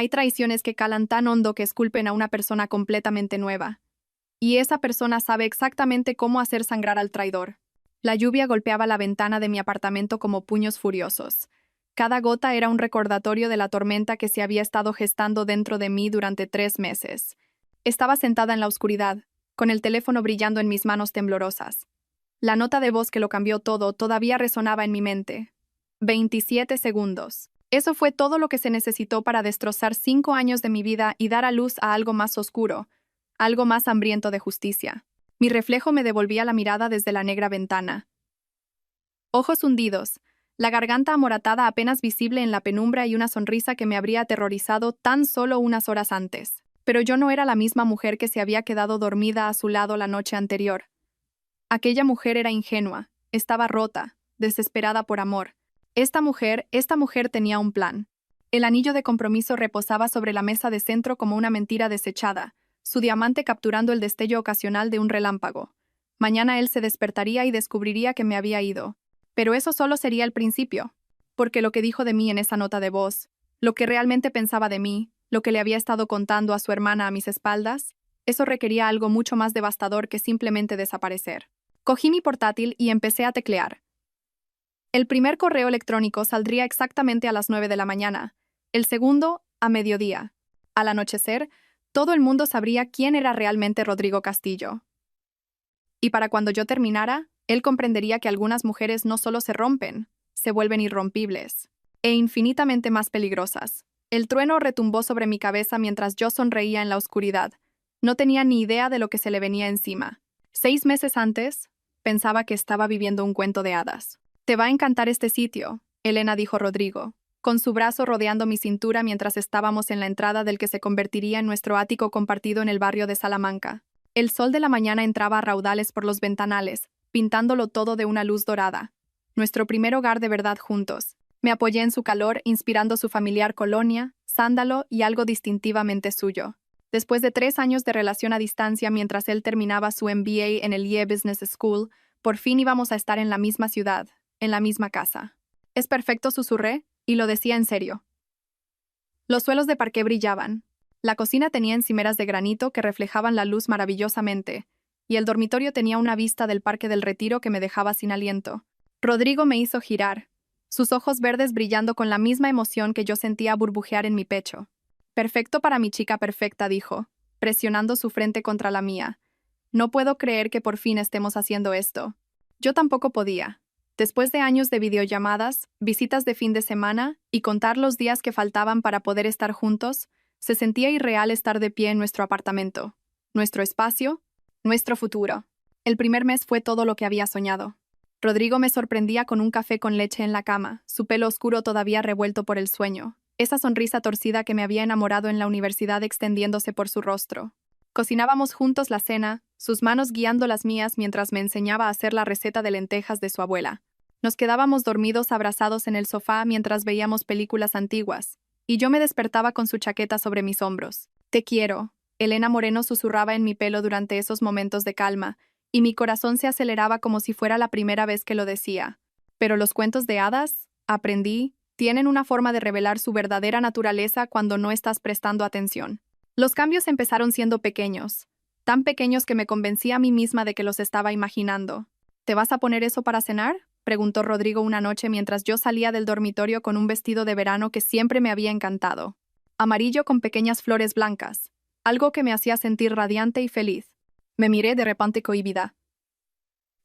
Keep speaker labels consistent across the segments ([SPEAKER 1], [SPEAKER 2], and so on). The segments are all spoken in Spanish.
[SPEAKER 1] Hay traiciones que calan tan hondo que esculpen a una persona completamente nueva. Y esa persona sabe exactamente cómo hacer sangrar al traidor. La lluvia golpeaba la ventana de mi apartamento como puños furiosos. Cada gota era un recordatorio de la tormenta que se había estado gestando dentro de mí durante 3 meses. Estaba sentada en la oscuridad, con el teléfono brillando en mis manos temblorosas. La nota de voz que lo cambió todo todavía resonaba en mi mente. 27 segundos. Eso fue todo lo que se necesitó para destrozar 5 años de mi vida y dar a luz a algo más oscuro, algo más hambriento de justicia. Mi reflejo me devolvía la mirada desde la negra ventana. Ojos hundidos, la garganta amoratada apenas visible en la penumbra y una sonrisa que me habría aterrorizado tan solo unas horas antes. Pero yo no era la misma mujer que se había quedado dormida a su lado la noche anterior. Aquella mujer era ingenua, estaba rota, desesperada por amor. Esta mujer tenía un plan. El anillo de compromiso reposaba sobre la mesa de centro como una mentira desechada, su diamante capturando el destello ocasional de un relámpago. Mañana él se despertaría y descubriría que me había ido. Pero eso solo sería el principio, porque lo que dijo de mí en esa nota de voz, lo que realmente pensaba de mí, lo que le había estado contando a su hermana a mis espaldas, eso requería algo mucho más devastador que simplemente desaparecer. Cogí mi portátil y empecé a teclear. El primer correo electrónico saldría exactamente a las 9 de la mañana, el segundo a mediodía. Al anochecer, todo el mundo sabría quién era realmente Rodrigo Castillo. Y para cuando yo terminara, él comprendería que algunas mujeres no solo se rompen, se vuelven irrompibles, e infinitamente más peligrosas. El trueno retumbó sobre mi cabeza mientras yo sonreía en la oscuridad. No tenía ni idea de lo que se le venía encima. 6 meses antes, pensaba que estaba viviendo un cuento de hadas. «Te va a encantar este sitio», Elena dijo Rodrigo, con su brazo rodeando mi cintura mientras estábamos en la entrada del que se convertiría en nuestro ático compartido en el barrio de Salamanca. El sol de la mañana entraba a raudales por los ventanales, pintándolo todo de una luz dorada. Nuestro primer hogar de verdad juntos. Me apoyé en su calor, inspirando su familiar colonia, sándalo y algo distintivamente suyo. Después de 3 años de relación a distancia mientras él terminaba su MBA en el Yale Business School, por fin íbamos a estar en la misma ciudad, en la misma casa. «Es perfecto», susurré, y lo decía en serio. Los suelos de parqué brillaban. La cocina tenía encimeras de granito que reflejaban la luz maravillosamente, y el dormitorio tenía una vista del Parque del Retiro que me dejaba sin aliento. Rodrigo me hizo girar, sus ojos verdes brillando con la misma emoción que yo sentía burbujear en mi pecho. «Perfecto para mi chica perfecta», dijo, presionando su frente contra la mía. «No puedo creer que por fin estemos haciendo esto». Yo tampoco podía. Después de años de videollamadas, visitas de fin de semana y contar los días que faltaban para poder estar juntos, se sentía irreal estar de pie en nuestro apartamento, nuestro espacio, nuestro futuro. El primer mes fue todo lo que había soñado. Rodrigo me sorprendía con un café con leche en la cama, su pelo oscuro todavía revuelto por el sueño, esa sonrisa torcida que me había enamorado en la universidad extendiéndose por su rostro. Cocinábamos juntos la cena, sus manos guiando las mías mientras me enseñaba a hacer la receta de lentejas de su abuela. Nos quedábamos dormidos abrazados en el sofá mientras veíamos películas antiguas, y yo me despertaba con su chaqueta sobre mis hombros. «Te quiero», Elena Moreno susurraba en mi pelo durante esos momentos de calma, y mi corazón se aceleraba como si fuera la primera vez que lo decía. Pero los cuentos de hadas, aprendí, tienen una forma de revelar su verdadera naturaleza cuando no estás prestando atención. Los cambios empezaron siendo pequeños, tan pequeños que me convencí a mí misma de que los estaba imaginando. «¿Te vas a poner eso para cenar?», preguntó Rodrigo una noche mientras yo salía del dormitorio con un vestido de verano que siempre me había encantado. Amarillo con pequeñas flores blancas, algo que me hacía sentir radiante y feliz. Me miré de repente cohibida.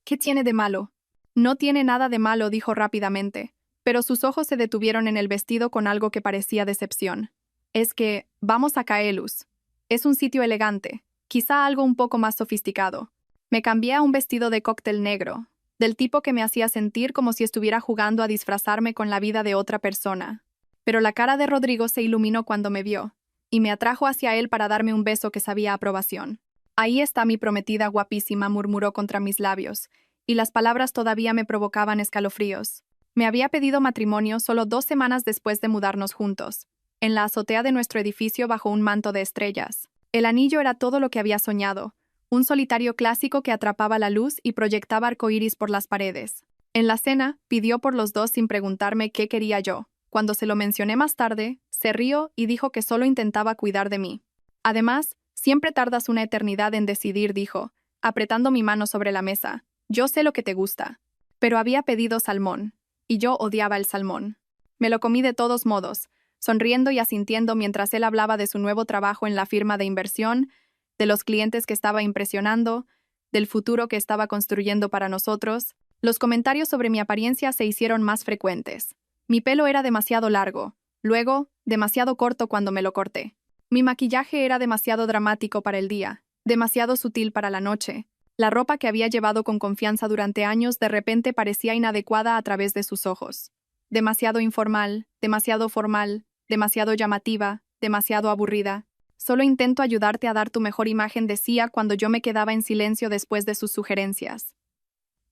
[SPEAKER 1] «¿Qué tiene de malo?». «No tiene nada de malo», dijo rápidamente, pero sus ojos se detuvieron en el vestido con algo que parecía decepción. «Es que, vamos a Caelus. Es un sitio elegante, quizá algo un poco más sofisticado». Me cambié a un vestido de cóctel negro, del tipo que me hacía sentir como si estuviera jugando a disfrazarme con la vida de otra persona. Pero la cara de Rodrigo se iluminó cuando me vio, y me atrajo hacia él para darme un beso que sabía a aprobación. «Ahí está mi prometida guapísima», murmuró contra mis labios, y las palabras todavía me provocaban escalofríos. Me había pedido matrimonio solo 2 semanas después de mudarnos juntos, en la azotea de nuestro edificio bajo un manto de estrellas. El anillo era todo lo que había soñado, un solitario clásico que atrapaba la luz y proyectaba arcoíris por las paredes. En la cena, pidió por los dos sin preguntarme qué quería yo. Cuando se lo mencioné más tarde, se rió y dijo que solo intentaba cuidar de mí. Además, siempre tardas una eternidad en decidir, dijo, apretando mi mano sobre la mesa. Yo sé lo que te gusta. Pero había pedido salmón, y yo odiaba el salmón. Me lo comí de todos modos, sonriendo y asintiendo mientras él hablaba de su nuevo trabajo en la firma de inversión, de los clientes que estaba impresionando, del futuro que estaba construyendo para nosotros. Los comentarios sobre mi apariencia se hicieron más frecuentes. Mi pelo era demasiado largo, luego, demasiado corto cuando me lo corté. Mi maquillaje era demasiado dramático para el día, demasiado sutil para la noche. La ropa que había llevado con confianza durante años de repente parecía inadecuada a través de sus ojos. Demasiado informal, demasiado formal, demasiado llamativa, demasiado aburrida. Solo intento ayudarte a dar tu mejor imagen, decía cuando yo me quedaba en silencio después de sus sugerencias.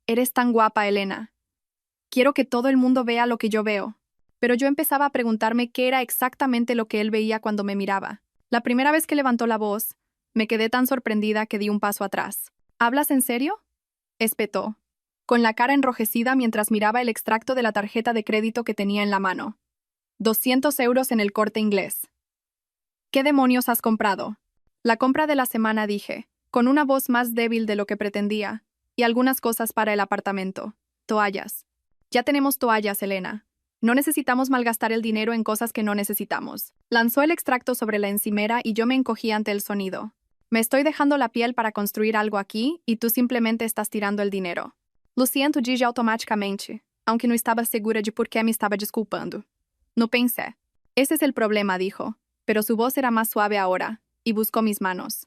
[SPEAKER 1] Eres tan guapa, Elena. Quiero que todo el mundo vea lo que yo veo. Pero yo empezaba a preguntarme qué era exactamente lo que él veía cuando me miraba. La primera vez que levantó la voz, me quedé tan sorprendida que di un paso atrás. ¿Hablas en serio?, espetó, con la cara enrojecida mientras miraba el extracto de la tarjeta de crédito que tenía en la mano. 200 euros en el Corte Inglés. ¿Qué demonios has comprado? La compra de la semana, dije, con una voz más débil de lo que pretendía, y algunas cosas para el apartamento. Toallas. Ya tenemos toallas, Elena. No necesitamos malgastar el dinero en cosas que no necesitamos. Lanzó el extracto sobre la encimera y yo me encogí ante el sonido. Me estoy dejando la piel para construir algo aquí y tú simplemente estás tirando el dinero. Lo siento, dije automáticamente, aunque no estaba segura de por qué me estaba disculpando. No pensé. Ese es el problema, dijo, pero su voz era más suave ahora, y buscó mis manos.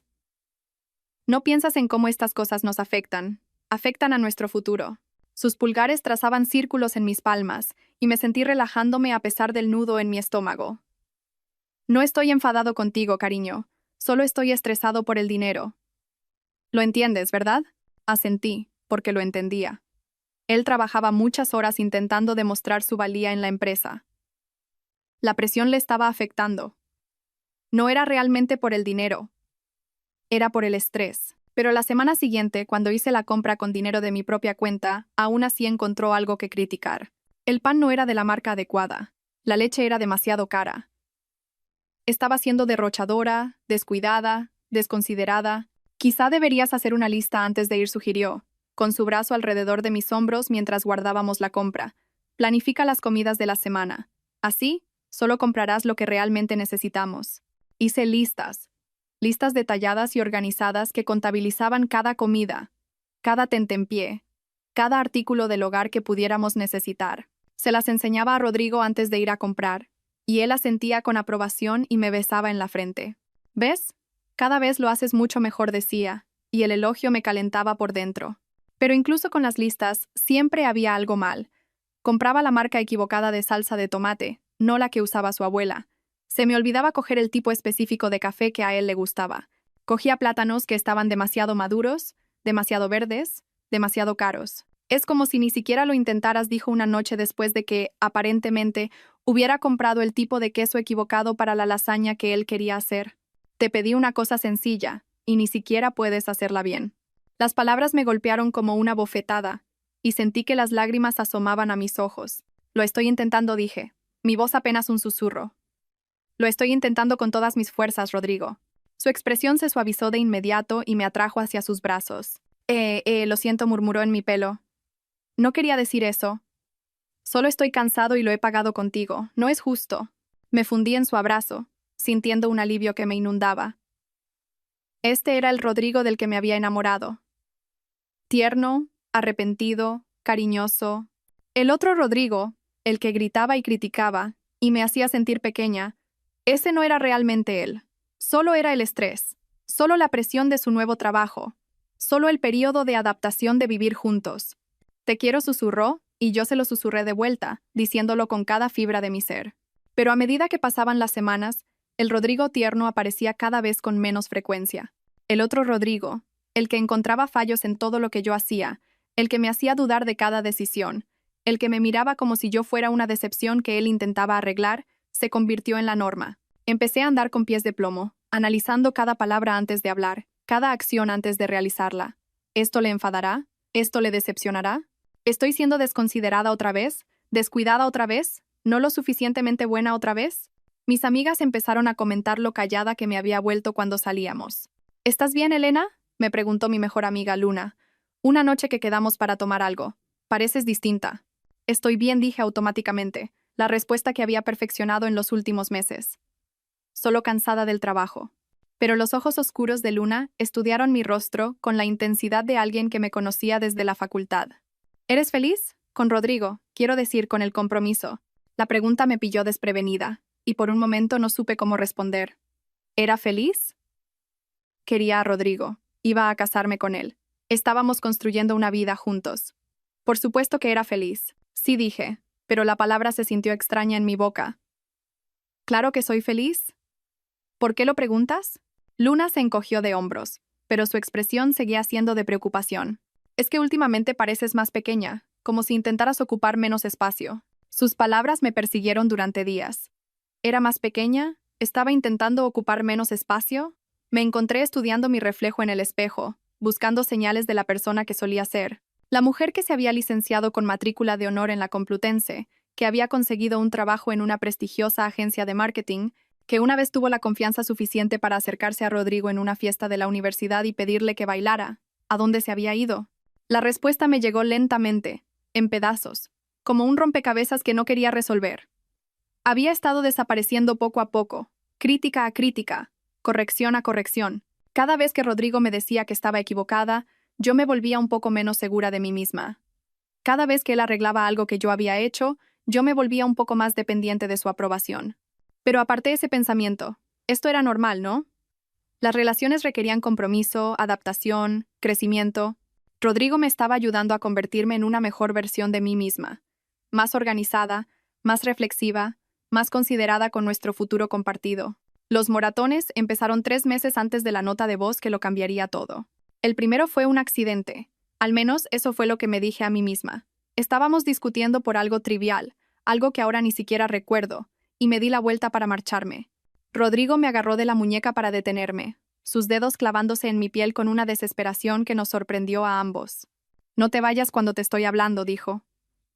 [SPEAKER 1] No piensas en cómo estas cosas nos afectan a nuestro futuro. Sus pulgares trazaban círculos en mis palmas, y me sentí relajándome a pesar del nudo en mi estómago. No estoy enfadado contigo, cariño. Solo estoy estresado por el dinero. ¿Lo entiendes, verdad? Asentí, porque lo entendía. Él trabajaba muchas horas intentando demostrar su valía en la empresa. La presión le estaba afectando. No era realmente por el dinero. Era por el estrés. Pero la semana siguiente, cuando hice la compra con dinero de mi propia cuenta, aún así encontró algo que criticar. El pan no era de la marca adecuada. La leche era demasiado cara. Estaba siendo derrochadora, descuidada, desconsiderada. Quizá deberías hacer una lista antes de ir, sugirió, con su brazo alrededor de mis hombros mientras guardábamos la compra. Planifica las comidas de la semana. Así, solo comprarás lo que realmente necesitamos. Hice listas detalladas y organizadas que contabilizaban cada comida, cada tentempié, cada artículo del hogar que pudiéramos necesitar. Se las enseñaba a Rodrigo antes de ir a comprar, y él asentía con aprobación y me besaba en la frente. ¿Ves? Cada vez lo haces mucho mejor, decía, y el elogio me calentaba por dentro. Pero incluso con las listas, siempre había algo mal. Compraba la marca equivocada de salsa de tomate, no la que usaba su abuela. Se me olvidaba coger el tipo específico de café que a él le gustaba. Cogía plátanos que estaban demasiado maduros, demasiado verdes, demasiado caros. Es como si ni siquiera lo intentaras, dijo una noche después de que, aparentemente, hubiera comprado el tipo de queso equivocado para la lasaña que él quería hacer. Te pedí una cosa sencilla, y ni siquiera puedes hacerla bien. Las palabras me golpearon como una bofetada, y sentí que las lágrimas asomaban a mis ojos. Lo estoy intentando, dije. Mi voz apenas un susurro. Lo estoy intentando con todas mis fuerzas, Rodrigo. Su expresión se suavizó de inmediato y me atrajo hacia sus brazos. Lo siento, murmuró en mi pelo. No quería decir eso. Solo estoy cansado y lo he pagado contigo. No es justo. Me fundí en su abrazo, sintiendo un alivio que me inundaba. Este era el Rodrigo del que me había enamorado. Tierno, arrepentido, cariñoso. El otro Rodrigo, el que gritaba y criticaba, y me hacía sentir pequeña, ese no era realmente él. Solo era el estrés, solo la presión de su nuevo trabajo, solo el periodo de adaptación de vivir juntos. Te quiero, susurró, y yo se lo susurré de vuelta, diciéndolo con cada fibra de mi ser. Pero a medida que pasaban las semanas, el Rodrigo tierno aparecía cada vez con menos frecuencia. El otro Rodrigo, el que encontraba fallos en todo lo que yo hacía, el que me hacía dudar de cada decisión, el que me miraba como si yo fuera una decepción que él intentaba arreglar, se convirtió en la norma. Empecé a andar con pies de plomo, analizando cada palabra antes de hablar, cada acción antes de realizarla. ¿Esto le enfadará? ¿Esto le decepcionará? ¿Estoy siendo desconsiderada otra vez? ¿Descuidada otra vez? ¿No lo suficientemente buena otra vez? Mis amigas empezaron a comentar lo callada que me había vuelto cuando salíamos. ¿Estás bien, Elena?, me preguntó mi mejor amiga Luna. Una noche que quedamos para tomar algo. Pareces distinta. Estoy bien, dije automáticamente, la respuesta que había perfeccionado en los últimos meses. Solo cansada del trabajo. Pero los ojos oscuros de Luna estudiaron mi rostro con la intensidad de alguien que me conocía desde la facultad. ¿Eres feliz? Con Rodrigo, quiero decir, con el compromiso. La pregunta me pilló desprevenida, y por un momento no supe cómo responder. ¿Era feliz? Quería a Rodrigo. Iba a casarme con él. Estábamos construyendo una vida juntos. Por supuesto que era feliz. Sí, dije, pero la palabra se sintió extraña en mi boca. ¿Claro que soy feliz? ¿Por qué lo preguntas? Luna se encogió de hombros, pero su expresión seguía siendo de preocupación. Es que últimamente pareces más pequeña, como si intentaras ocupar menos espacio. Sus palabras me persiguieron durante días. ¿Era más pequeña? ¿Estaba intentando ocupar menos espacio? Me encontré estudiando mi reflejo en el espejo, buscando señales de la persona que solía ser. La mujer que se había licenciado con matrícula de honor en la Complutense, que había conseguido un trabajo en una prestigiosa agencia de marketing, que una vez tuvo la confianza suficiente para acercarse a Rodrigo en una fiesta de la universidad y pedirle que bailara. ¿A dónde se había ido? La respuesta me llegó lentamente, en pedazos, como un rompecabezas que no quería resolver. Había estado desapareciendo poco a poco, crítica a crítica, corrección a corrección. Cada vez que Rodrigo me decía que estaba equivocada, yo me volvía un poco menos segura de mí misma. Cada vez que él arreglaba algo que yo había hecho, yo me volvía un poco más dependiente de su aprobación. Pero aparté ese pensamiento. Esto era normal, ¿no? Las relaciones requerían compromiso, adaptación, crecimiento. Rodrigo me estaba ayudando a convertirme en una mejor versión de mí misma, más organizada, más reflexiva, más considerada con nuestro futuro compartido. Los moratones empezaron 3 meses antes de la nota de voz que lo cambiaría todo. El primero fue un accidente. Al menos eso fue lo que me dije a mí misma. Estábamos discutiendo por algo trivial, algo que ahora ni siquiera recuerdo, y me di la vuelta para marcharme. Rodrigo me agarró de la muñeca para detenerme, sus dedos clavándose en mi piel con una desesperación que nos sorprendió a ambos. «No te vayas cuando te estoy hablando», dijo.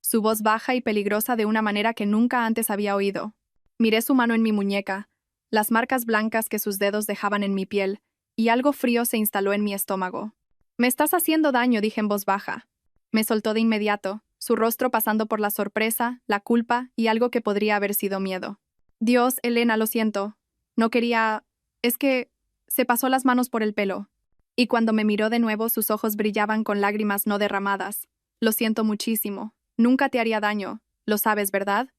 [SPEAKER 1] Su voz baja y peligrosa de una manera que nunca antes había oído. Miré su mano en mi muñeca, las marcas blancas que sus dedos dejaban en mi piel, y algo frío se instaló en mi estómago. «Me estás haciendo daño», dije en voz baja. Me soltó de inmediato, su rostro pasando por la sorpresa, la culpa y algo que podría haber sido miedo. «Dios, Elena, lo siento. No quería... Es que...» Se pasó las manos por el pelo. Y cuando me miró de nuevo, sus ojos brillaban con lágrimas no derramadas. «Lo siento muchísimo. Nunca te haría daño. Lo sabes, ¿verdad?»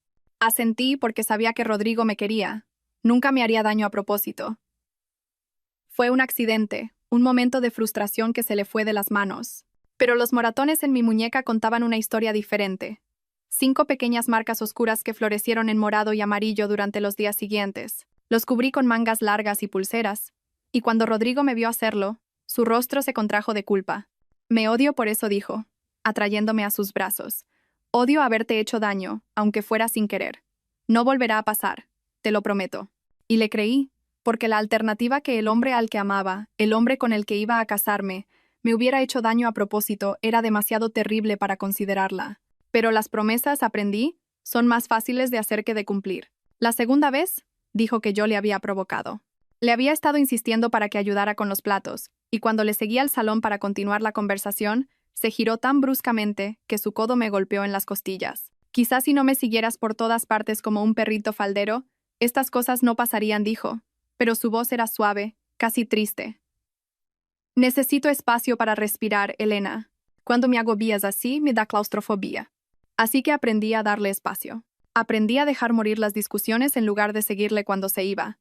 [SPEAKER 1] Asentí porque sabía que Rodrigo me quería. Nunca me haría daño a propósito. Fue un accidente, un momento de frustración que se le fue de las manos. Pero los moratones en mi muñeca contaban una historia diferente. 5 pequeñas marcas oscuras que florecieron en morado y amarillo durante los días siguientes. Los cubrí con mangas largas y pulseras. Y cuando Rodrigo me vio hacerlo, su rostro se contrajo de culpa. «Me odio por eso», dijo, atrayéndome a sus brazos. «Odio haberte hecho daño, aunque fuera sin querer. No volverá a pasar, te lo prometo». Y le creí, porque la alternativa que el hombre al que amaba, el hombre con el que iba a casarme, me hubiera hecho daño a propósito era demasiado terrible para considerarla. Pero las promesas, aprendí, son más fáciles de hacer que de cumplir. La segunda vez, dijo que yo le había provocado. Le había estado insistiendo para que ayudara con los platos, y cuando le seguí al salón para continuar la conversación, se giró tan bruscamente que su codo me golpeó en las costillas. «Quizás si no me siguieras por todas partes como un perrito faldero, estas cosas no pasarían», dijo, pero su voz era suave, casi triste. «Necesito espacio para respirar, Elena. Cuando me agobias así, me da claustrofobia». Así que aprendí a darle espacio. Aprendí a dejar morir las discusiones en lugar de seguirle cuando se iba.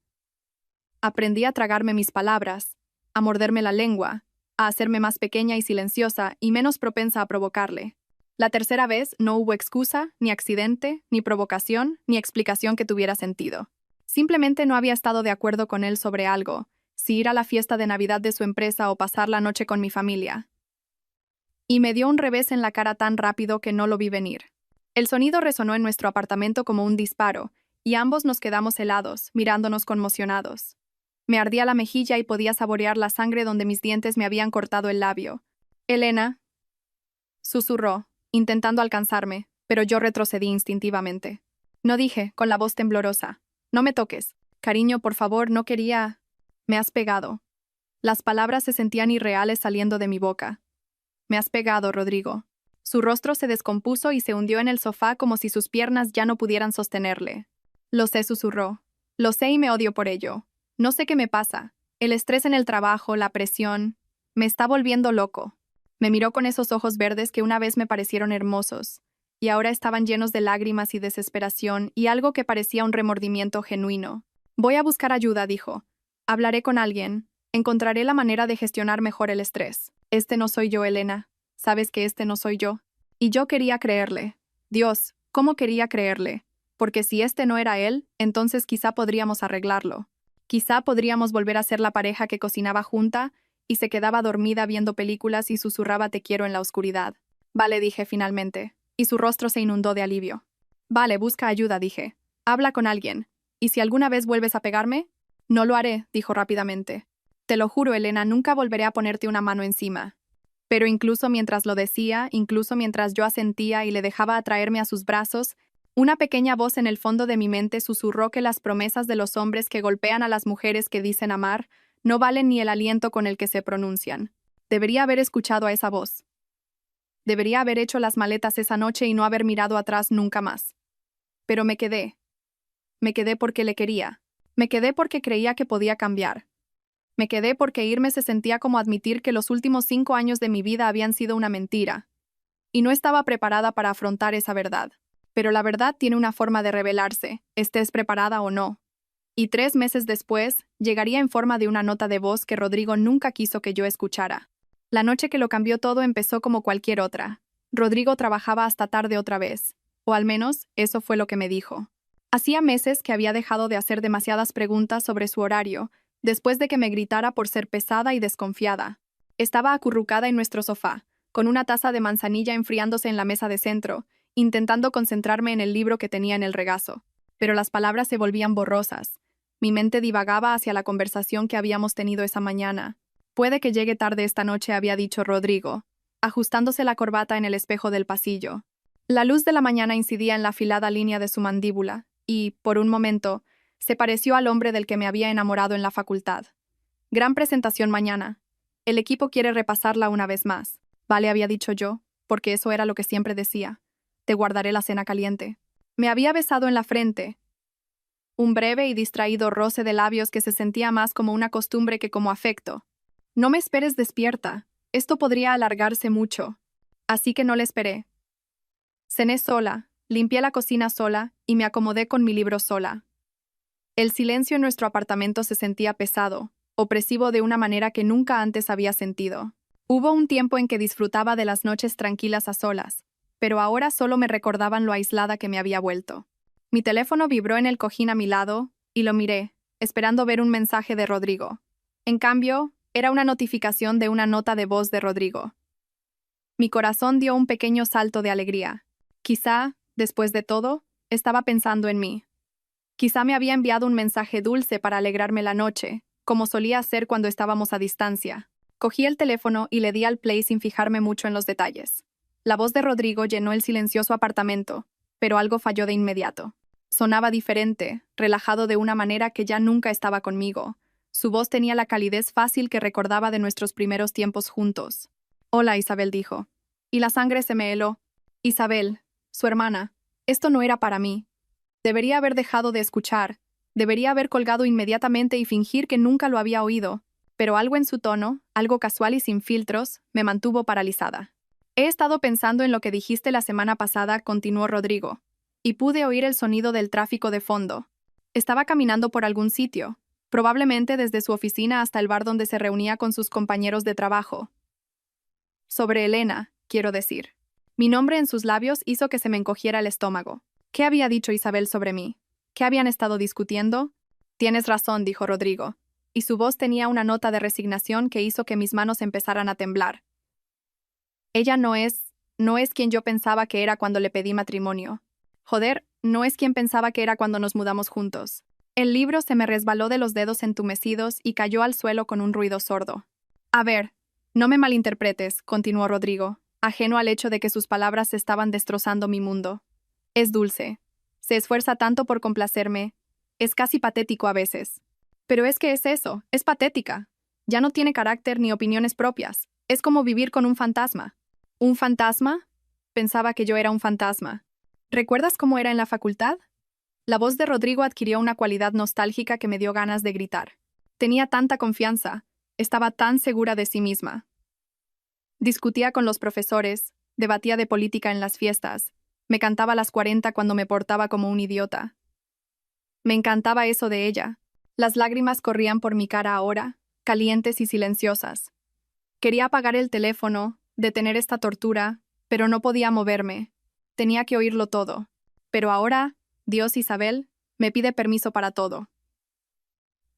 [SPEAKER 1] Aprendí a tragarme mis palabras, a morderme la lengua, a hacerme más pequeña y silenciosa y menos propensa a provocarle. La tercera vez no hubo excusa, ni accidente, ni provocación, ni explicación que tuviera sentido. Simplemente no había estado de acuerdo con él sobre algo, si ir a la fiesta de Navidad de su empresa o pasar la noche con mi familia. Y me dio un revés en la cara tan rápido que no lo vi venir. El sonido resonó en nuestro apartamento como un disparo, y ambos nos quedamos helados, mirándonos conmocionados. Me ardía la mejilla y podía saborear la sangre donde mis dientes me habían cortado el labio. «Elena», susurró, intentando alcanzarme, pero yo retrocedí instintivamente. No dije, con la voz temblorosa. No me toques. Cariño, por favor, no quería. Me has pegado. Las palabras se sentían irreales saliendo de mi boca. Me has pegado, Rodrigo. Su rostro se descompuso y se hundió en el sofá como si sus piernas ya no pudieran sostenerle. Lo sé, susurró. Lo sé y me odio por ello. No sé qué me pasa. El estrés en el trabajo, la presión. Me está volviendo loco. Me miró con esos ojos verdes que una vez me parecieron hermosos, y ahora estaban llenos de lágrimas y desesperación y algo que parecía un remordimiento genuino. Voy a buscar ayuda, dijo. Hablaré con alguien. Encontraré la manera de gestionar mejor el estrés. Este no soy yo, Elena. Sabes que este no soy yo. Y yo quería creerle. Dios, ¿cómo quería creerle? Porque si este no era él, entonces quizá podríamos arreglarlo. Quizá podríamos volver a ser la pareja que cocinaba junta y se quedaba dormida viendo películas y susurraba te quiero en la oscuridad. Vale, dije finalmente, y su rostro se inundó de alivio. Vale, busca ayuda, dije. Habla con alguien. ¿Y si alguna vez vuelves a pegarme? No lo haré, dijo rápidamente. Te lo juro, Elena, nunca volveré a ponerte una mano encima. Pero incluso mientras lo decía, incluso mientras yo asentía y le dejaba atraerme a sus brazos, una pequeña voz en el fondo de mi mente susurró que las promesas de los hombres que golpean a las mujeres que dicen amar no valen ni el aliento con el que se pronuncian. Debería haber escuchado a esa voz. Debería haber hecho las maletas esa noche y no haber mirado atrás nunca más. Pero me quedé. Me quedé porque le quería. Me quedé porque creía que podía cambiar. Me quedé porque irme se sentía como admitir que los últimos 5 años de mi vida habían sido una mentira. Y no estaba preparada para afrontar esa verdad. Pero la verdad tiene una forma de revelarse, estés preparada o no. Y 3 meses después, llegaría en forma de una nota de voz que Rodrigo nunca quiso que yo escuchara. La noche que lo cambió todo empezó como cualquier otra. Rodrigo trabajaba hasta tarde otra vez. O al menos, eso fue lo que me dijo. Hacía meses que había dejado de hacer demasiadas preguntas sobre su horario, después de que me gritara por ser pesada y desconfiada. Estaba acurrucada en nuestro sofá, con una taza de manzanilla enfriándose en la mesa de centro, intentando concentrarme en el libro que tenía en el regazo. Pero las palabras se volvían borrosas. Mi mente divagaba hacia la conversación que habíamos tenido esa mañana. Puede que llegue tarde esta noche, había dicho Rodrigo, ajustándose la corbata en el espejo del pasillo. La luz de la mañana incidía en la afilada línea de su mandíbula, y, por un momento, se pareció al hombre del que me había enamorado en la facultad. Gran presentación mañana. El equipo quiere repasarla una vez más. Vale, había dicho yo, porque eso era lo que siempre decía. Te guardaré la cena caliente. Me había besado en la frente. Un breve y distraído roce de labios que se sentía más como una costumbre que como afecto. No me esperes despierta. Esto podría alargarse mucho. Así que no le esperé. Cené sola, limpié la cocina sola y me acomodé con mi libro sola. El silencio en nuestro apartamento se sentía pesado, opresivo de una manera que nunca antes había sentido. Hubo un tiempo en que disfrutaba de las noches tranquilas a solas, pero ahora solo me recordaban lo aislada que me había vuelto. Mi teléfono vibró en el cojín a mi lado, y lo miré, esperando ver un mensaje de Rodrigo. En cambio, era una notificación de una nota de voz de Rodrigo. Mi corazón dio un pequeño salto de alegría. Quizá, después de todo, estaba pensando en mí. Quizá me había enviado un mensaje dulce para alegrarme la noche, como solía hacer cuando estábamos a distancia. Cogí el teléfono y le di al play sin fijarme mucho en los detalles. La voz de Rodrigo llenó el silencioso apartamento, pero algo falló de inmediato. Sonaba diferente, relajado de una manera que ya nunca estaba conmigo. Su voz tenía la calidez fácil que recordaba de nuestros primeros tiempos juntos. Hola, Isabel, dijo. Y la sangre se me heló. Isabel, su hermana. Esto no era para mí. Debería haber dejado de escuchar. Debería haber colgado inmediatamente y fingir que nunca lo había oído. Pero algo en su tono, algo casual y sin filtros, me mantuvo paralizada. He estado pensando en lo que dijiste la semana pasada, continuó Rodrigo, y pude oír el sonido del tráfico de fondo. Estaba caminando por algún sitio, probablemente desde su oficina hasta el bar donde se reunía con sus compañeros de trabajo. Sobre Elena, quiero decir. Mi nombre en sus labios hizo que se me encogiera el estómago. ¿Qué había dicho Isabel sobre mí? ¿Qué habían estado discutiendo? Tienes razón, dijo Rodrigo, y su voz tenía una nota de resignación que hizo que mis manos empezaran a temblar. Ella no es quien yo pensaba que era cuando le pedí matrimonio. Joder, no es quien pensaba que era cuando nos mudamos juntos. El libro se me resbaló de los dedos entumecidos y cayó al suelo con un ruido sordo. A ver, no me malinterpretes, continuó Rodrigo, ajeno al hecho de que sus palabras estaban destrozando mi mundo. Es dulce. Se esfuerza tanto por complacerme. Es casi patético a veces. Pero es que es eso, es patética. Ya no tiene carácter ni opiniones propias. Es como vivir con un fantasma. ¿Un fantasma? Pensaba que yo era un fantasma. ¿Recuerdas cómo era en la facultad? La voz de Rodrigo adquirió una cualidad nostálgica que me dio ganas de gritar. Tenía tanta confianza, estaba tan segura de sí misma. Discutía con los profesores, debatía de política en las fiestas, me cantaba las 40 cuando me portaba como un idiota. Me encantaba eso de ella. Las lágrimas corrían por mi cara ahora, calientes y silenciosas. Quería apagar el teléfono, detener esta tortura, pero no podía moverme. Tenía que oírlo todo. Pero ahora, Dios Isabel, me pide permiso para todo.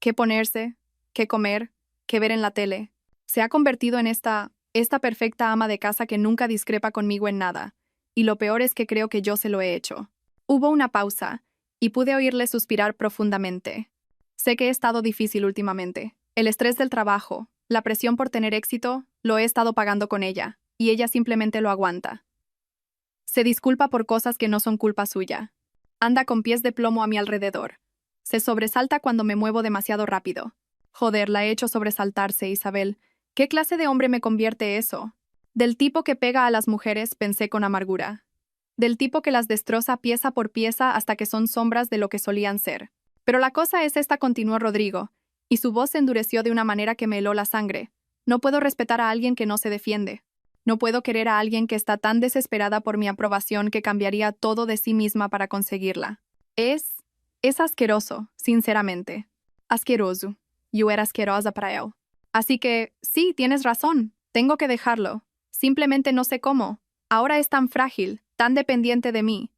[SPEAKER 1] ¿Qué ponerse? ¿Qué comer? ¿Qué ver en la tele? Se ha convertido en esta perfecta ama de casa que nunca discrepa conmigo en nada. Y lo peor es que creo que yo se lo he hecho. Hubo una pausa, y pude oírle suspirar profundamente. Sé que he estado difícil últimamente. El estrés del trabajo, la presión por tener éxito, lo he estado pagando con ella, y ella simplemente lo aguanta. Se disculpa por cosas que no son culpa suya. Anda con pies de plomo a mi alrededor. Se sobresalta cuando me muevo demasiado rápido. Joder, la he hecho sobresaltarse, Isabel. ¿Qué clase de hombre me convierte eso? Del tipo que pega a las mujeres, pensé con amargura. Del tipo que las destroza pieza por pieza hasta que son sombras de lo que solían ser. Pero la cosa es esta, continuó Rodrigo, y su voz se endureció de una manera que me heló la sangre. No puedo respetar a alguien que no se defiende. No puedo querer a alguien que está tan desesperada por mi aprobación que cambiaría todo de sí misma para conseguirla. Es asqueroso, sinceramente. Asqueroso. Yo era asquerosa para él. Así que, sí, tienes razón. Tengo que dejarlo. Simplemente no sé cómo. Ahora es tan frágil, tan dependiente de mí.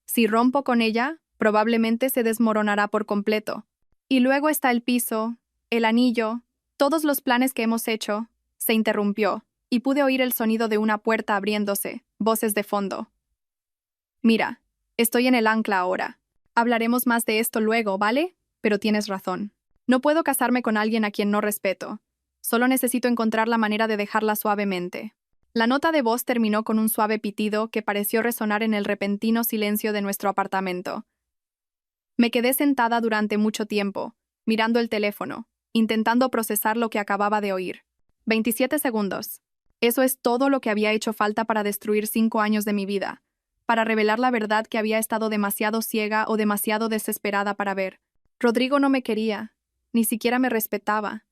[SPEAKER 1] Si rompo con ella, probablemente se desmoronará por completo. Y luego está el piso, el anillo, todos los planes que hemos hecho. Se interrumpió, y pude oír el sonido de una puerta abriéndose, voces de fondo. Mira, estoy en el ancla ahora. Hablaremos más de esto luego, ¿vale? Pero tienes razón. No puedo casarme con alguien a quien no respeto. Solo necesito encontrar la manera de dejarla suavemente. La nota de voz terminó con un suave pitido que pareció resonar en el repentino silencio de nuestro apartamento. Me quedé sentada durante mucho tiempo, mirando el teléfono, intentando procesar lo que acababa de oír. 27 segundos. Eso es todo lo que había hecho falta para destruir 5 años de mi vida, para revelar la verdad que había estado demasiado ciega o demasiado desesperada para ver. Rodrigo no me quería, ni siquiera me respetaba.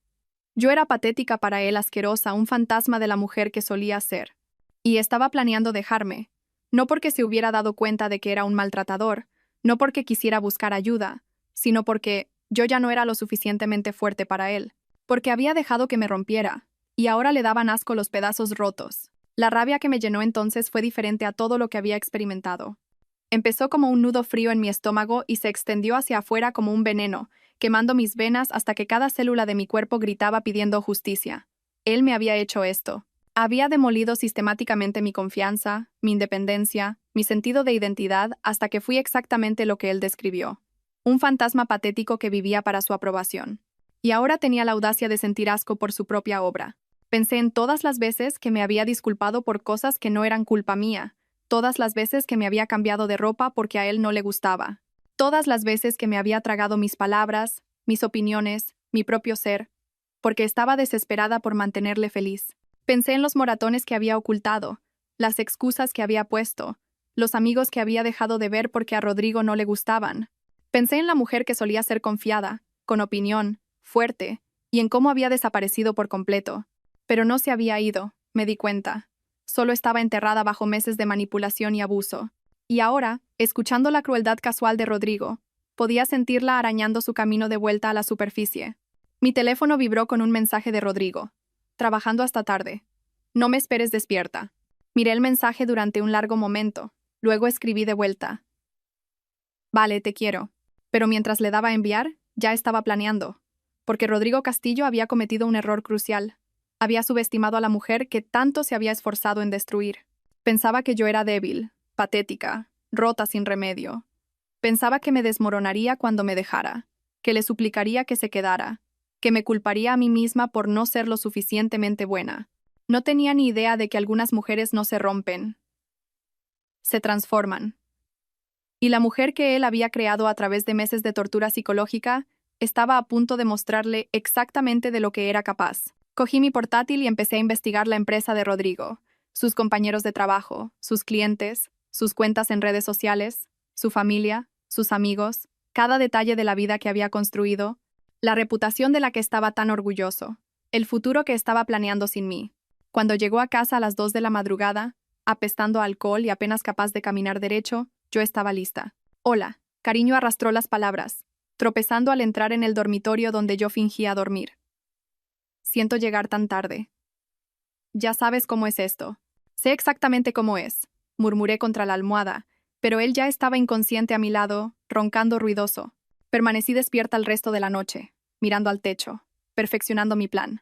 [SPEAKER 1] Yo era patética para él, asquerosa, un fantasma de la mujer que solía ser. Y estaba planeando dejarme, no porque se hubiera dado cuenta de que era un maltratador, no porque quisiera buscar ayuda, sino porque yo ya no era lo suficientemente fuerte para él, porque había dejado que me rompiera, y ahora le daban asco los pedazos rotos. La rabia que me llenó entonces fue diferente a todo lo que había experimentado. Empezó como un nudo frío en mi estómago y se extendió hacia afuera como un veneno, quemando mis venas hasta que cada célula de mi cuerpo gritaba pidiendo justicia. Él me había hecho esto. Había demolido sistemáticamente mi confianza, mi independencia, mi sentido de identidad, hasta que fui exactamente lo que él describió. Un fantasma patético que vivía para su aprobación. Y ahora tenía la audacia de sentir asco por su propia obra. Pensé en todas las veces que me había disculpado por cosas que no eran culpa mía, todas las veces que me había cambiado de ropa porque a él no le gustaba, todas las veces que me había tragado mis palabras, mis opiniones, mi propio ser, porque estaba desesperada por mantenerle feliz. Pensé en los moratones que había ocultado, las excusas que había puesto, los amigos que había dejado de ver porque a Rodrigo no le gustaban. Pensé en la mujer que solía ser confiada, con opinión, fuerte, y en cómo había desaparecido por completo. Pero no se había ido, me di cuenta. Solo estaba enterrada bajo meses de manipulación y abuso. Y ahora, escuchando la crueldad casual de Rodrigo, podía sentirla arañando su camino de vuelta a la superficie. Mi teléfono vibró con un mensaje de Rodrigo. Trabajando hasta tarde. No me esperes despierta. Miré el mensaje durante un largo momento. Luego escribí de vuelta. Vale, te quiero. Pero mientras le daba a enviar, ya estaba planeando. Porque Rodrigo Castillo había cometido un error crucial. Había subestimado a la mujer que tanto se había esforzado en destruir. Pensaba que yo era débil, patética, rota sin remedio. Pensaba que me desmoronaría cuando me dejara, que le suplicaría que se quedara, que me culparía a mí misma por no ser lo suficientemente buena. No tenía ni idea de que algunas mujeres no se rompen, se transforman. Y la mujer que él había creado a través de meses de tortura psicológica estaba a punto de mostrarle exactamente de lo que era capaz. Cogí mi portátil y empecé a investigar la empresa de Rodrigo, sus compañeros de trabajo, sus clientes, sus cuentas en redes sociales, su familia, sus amigos, cada detalle de la vida que había construido, la reputación de la que estaba tan orgulloso, el futuro que estaba planeando sin mí. Cuando llegó a casa a las 2 de la madrugada, apestando a alcohol y apenas capaz de caminar derecho, yo estaba lista. Hola, cariño arrastró las palabras, tropezando al entrar en el dormitorio donde yo fingía dormir. Siento llegar tan tarde. Ya sabes cómo es esto. Sé exactamente cómo es, murmuré contra la almohada, pero él ya estaba inconsciente a mi lado, roncando ruidoso. Permanecí despierta el resto de la noche, mirando al techo, perfeccionando mi plan.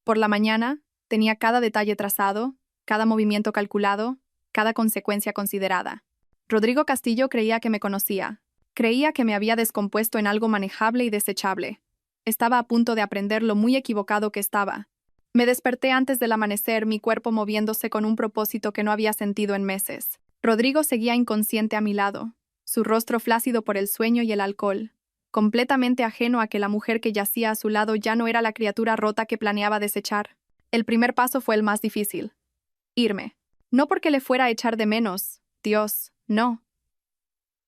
[SPEAKER 1] Por la mañana, tenía cada detalle trazado, cada movimiento calculado, cada consecuencia considerada. Rodrigo Castillo creía que me conocía. Creía que me había descompuesto en algo manejable y desechable. Estaba a punto de aprender lo muy equivocado que estaba. Me desperté antes del amanecer, mi cuerpo moviéndose con un propósito que no había sentido en meses. Rodrigo seguía inconsciente a mi lado, su rostro flácido por el sueño y el alcohol, completamente ajeno a que la mujer que yacía a su lado ya no era la criatura rota que planeaba desechar. El primer paso fue el más difícil. Irme. No porque le fuera a echar de menos, Dios, no.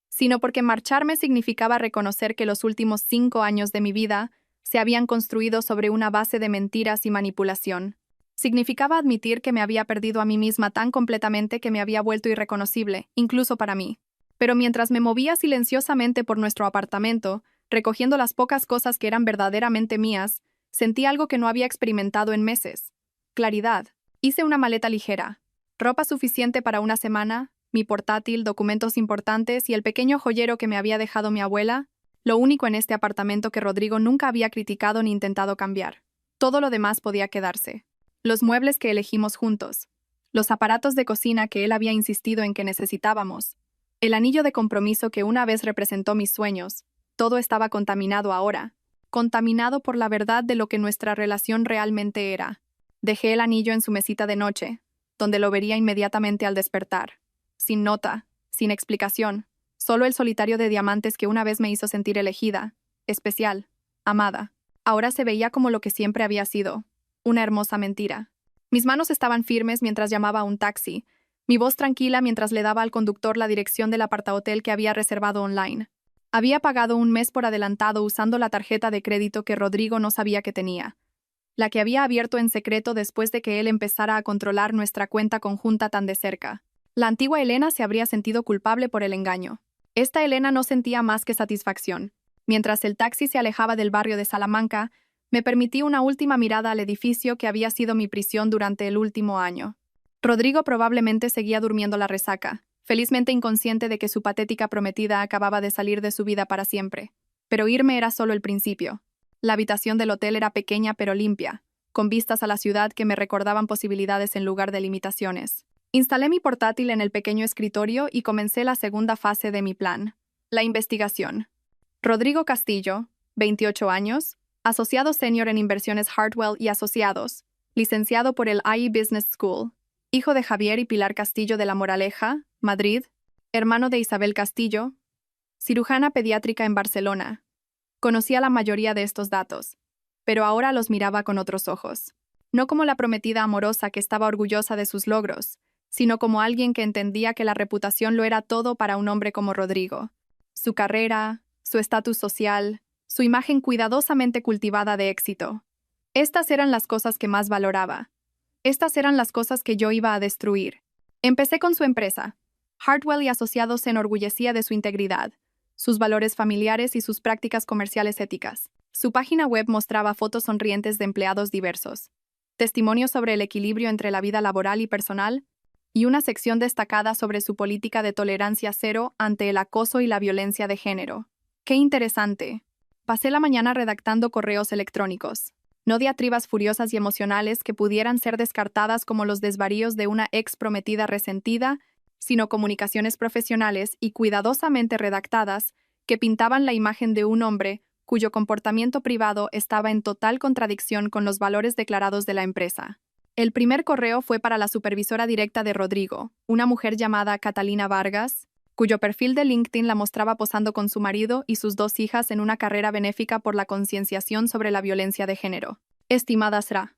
[SPEAKER 1] Sino porque marcharme significaba reconocer que los últimos 5 años de mi vida se habían construido sobre una base de mentiras y manipulación. Significaba admitir que me había perdido a mí misma tan completamente que me había vuelto irreconocible, incluso para mí. Pero mientras me movía silenciosamente por nuestro apartamento, recogiendo las pocas cosas que eran verdaderamente mías, sentí algo que no había experimentado en meses. Claridad. Hice una maleta ligera. Ropa suficiente para una semana, mi portátil, documentos importantes y el pequeño joyero que me había dejado mi abuela, lo único en este apartamento que Rodrigo nunca había criticado ni intentado cambiar. Todo lo demás podía quedarse. Los muebles que elegimos juntos, los aparatos de cocina que él había insistido en que necesitábamos, el anillo de compromiso que una vez representó mis sueños, todo estaba contaminado ahora, contaminado por la verdad de lo que nuestra relación realmente era. Dejé el anillo en su mesita de noche, donde lo vería inmediatamente al despertar, sin nota, sin explicación, solo el solitario de diamantes que una vez me hizo sentir elegida, especial, amada. Ahora se veía como lo que siempre había sido, una hermosa mentira. Mis manos estaban firmes mientras llamaba a un taxi, mi voz tranquila mientras le daba al conductor la dirección del apartahotel que había reservado online. Había pagado un mes por adelantado usando la tarjeta de crédito que Rodrigo no sabía que tenía, la que había abierto en secreto después de que él empezara a controlar nuestra cuenta conjunta tan de cerca. La antigua Elena se habría sentido culpable por el engaño. Esta Elena no sentía más que satisfacción. Mientras el taxi se alejaba del barrio de Salamanca, me permití una última mirada al edificio que había sido mi prisión durante el último año. Rodrigo probablemente seguía durmiendo la resaca, felizmente inconsciente de que su patética prometida acababa de salir de su vida para siempre. Pero irme era solo el principio. La habitación del hotel era pequeña pero limpia, con vistas a la ciudad que me recordaban posibilidades en lugar de limitaciones. Instalé mi portátil en el pequeño escritorio y comencé la segunda fase de mi plan, la investigación. Rodrigo Castillo, 28 años, asociado senior en inversiones Hartwell y Asociados, licenciado por el IE Business School, hijo de Javier y Pilar Castillo de La Moraleja, Madrid, hermano de Isabel Castillo, cirujana pediátrica en Barcelona. Conocía la mayoría de estos datos, pero ahora los miraba con otros ojos. No como la prometida amorosa que estaba orgullosa de sus logros, sino como alguien que entendía que la reputación lo era todo para un hombre como Rodrigo. Su carrera, su estatus social, su imagen cuidadosamente cultivada de éxito. Estas eran las cosas que más valoraba. Estas eran las cosas que yo iba a destruir. Empecé con su empresa. Hartwell y Asociados se enorgullecía de su integridad, sus valores familiares y sus prácticas comerciales éticas. Su página web mostraba fotos sonrientes de empleados diversos, testimonios sobre el equilibrio entre la vida laboral y personal, y una sección destacada sobre su política de tolerancia cero ante el acoso y la violencia de género. ¡Qué interesante! Pasé la mañana redactando correos electrónicos. No diatribas furiosas y emocionales que pudieran ser descartadas como los desvaríos de una ex prometida resentida, sino comunicaciones profesionales y cuidadosamente redactadas que pintaban la imagen de un hombre cuyo comportamiento privado estaba en total contradicción con los valores declarados de la empresa. El primer correo fue para la supervisora directa de Rodrigo, una mujer llamada Catalina Vargas, cuyo perfil de LinkedIn la mostraba posando con su marido y sus 2 hijas en una carrera benéfica por la concienciación sobre la violencia de género. Estimada Sra.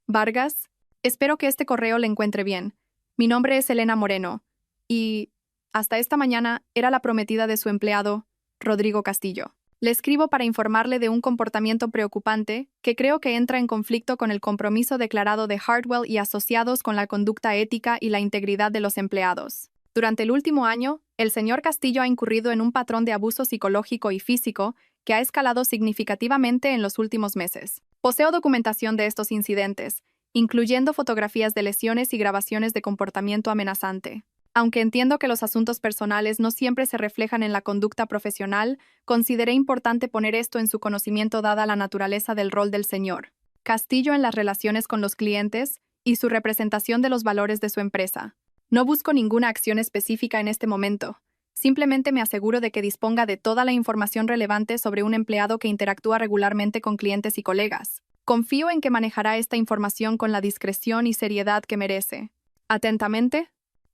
[SPEAKER 1] Vargas, espero que este correo le encuentre bien. Mi nombre es Elena Moreno, y, hasta esta mañana, era la prometida de su empleado, Rodrigo Castillo. Le escribo para informarle de un comportamiento preocupante que creo que entra en conflicto con el compromiso declarado de Hartwell y asociados con la conducta ética y la integridad de los empleados. Durante el último año, el señor Castillo ha incurrido en un patrón de abuso psicológico y físico que ha escalado significativamente en los últimos meses. Poseo documentación de estos incidentes, incluyendo fotografías de lesiones y grabaciones de comportamiento amenazante. Aunque entiendo que los asuntos personales no siempre se reflejan en la conducta profesional, consideré importante poner esto en su conocimiento dada la naturaleza del rol del señor Castillo en las relaciones con los clientes y su representación de los valores de su empresa. No busco ninguna acción específica en este momento. Simplemente me aseguro de que disponga de toda la información relevante sobre un empleado que interactúa regularmente con clientes y colegas. Confío en que manejará esta información con la discreción y seriedad que merece. Atentamente,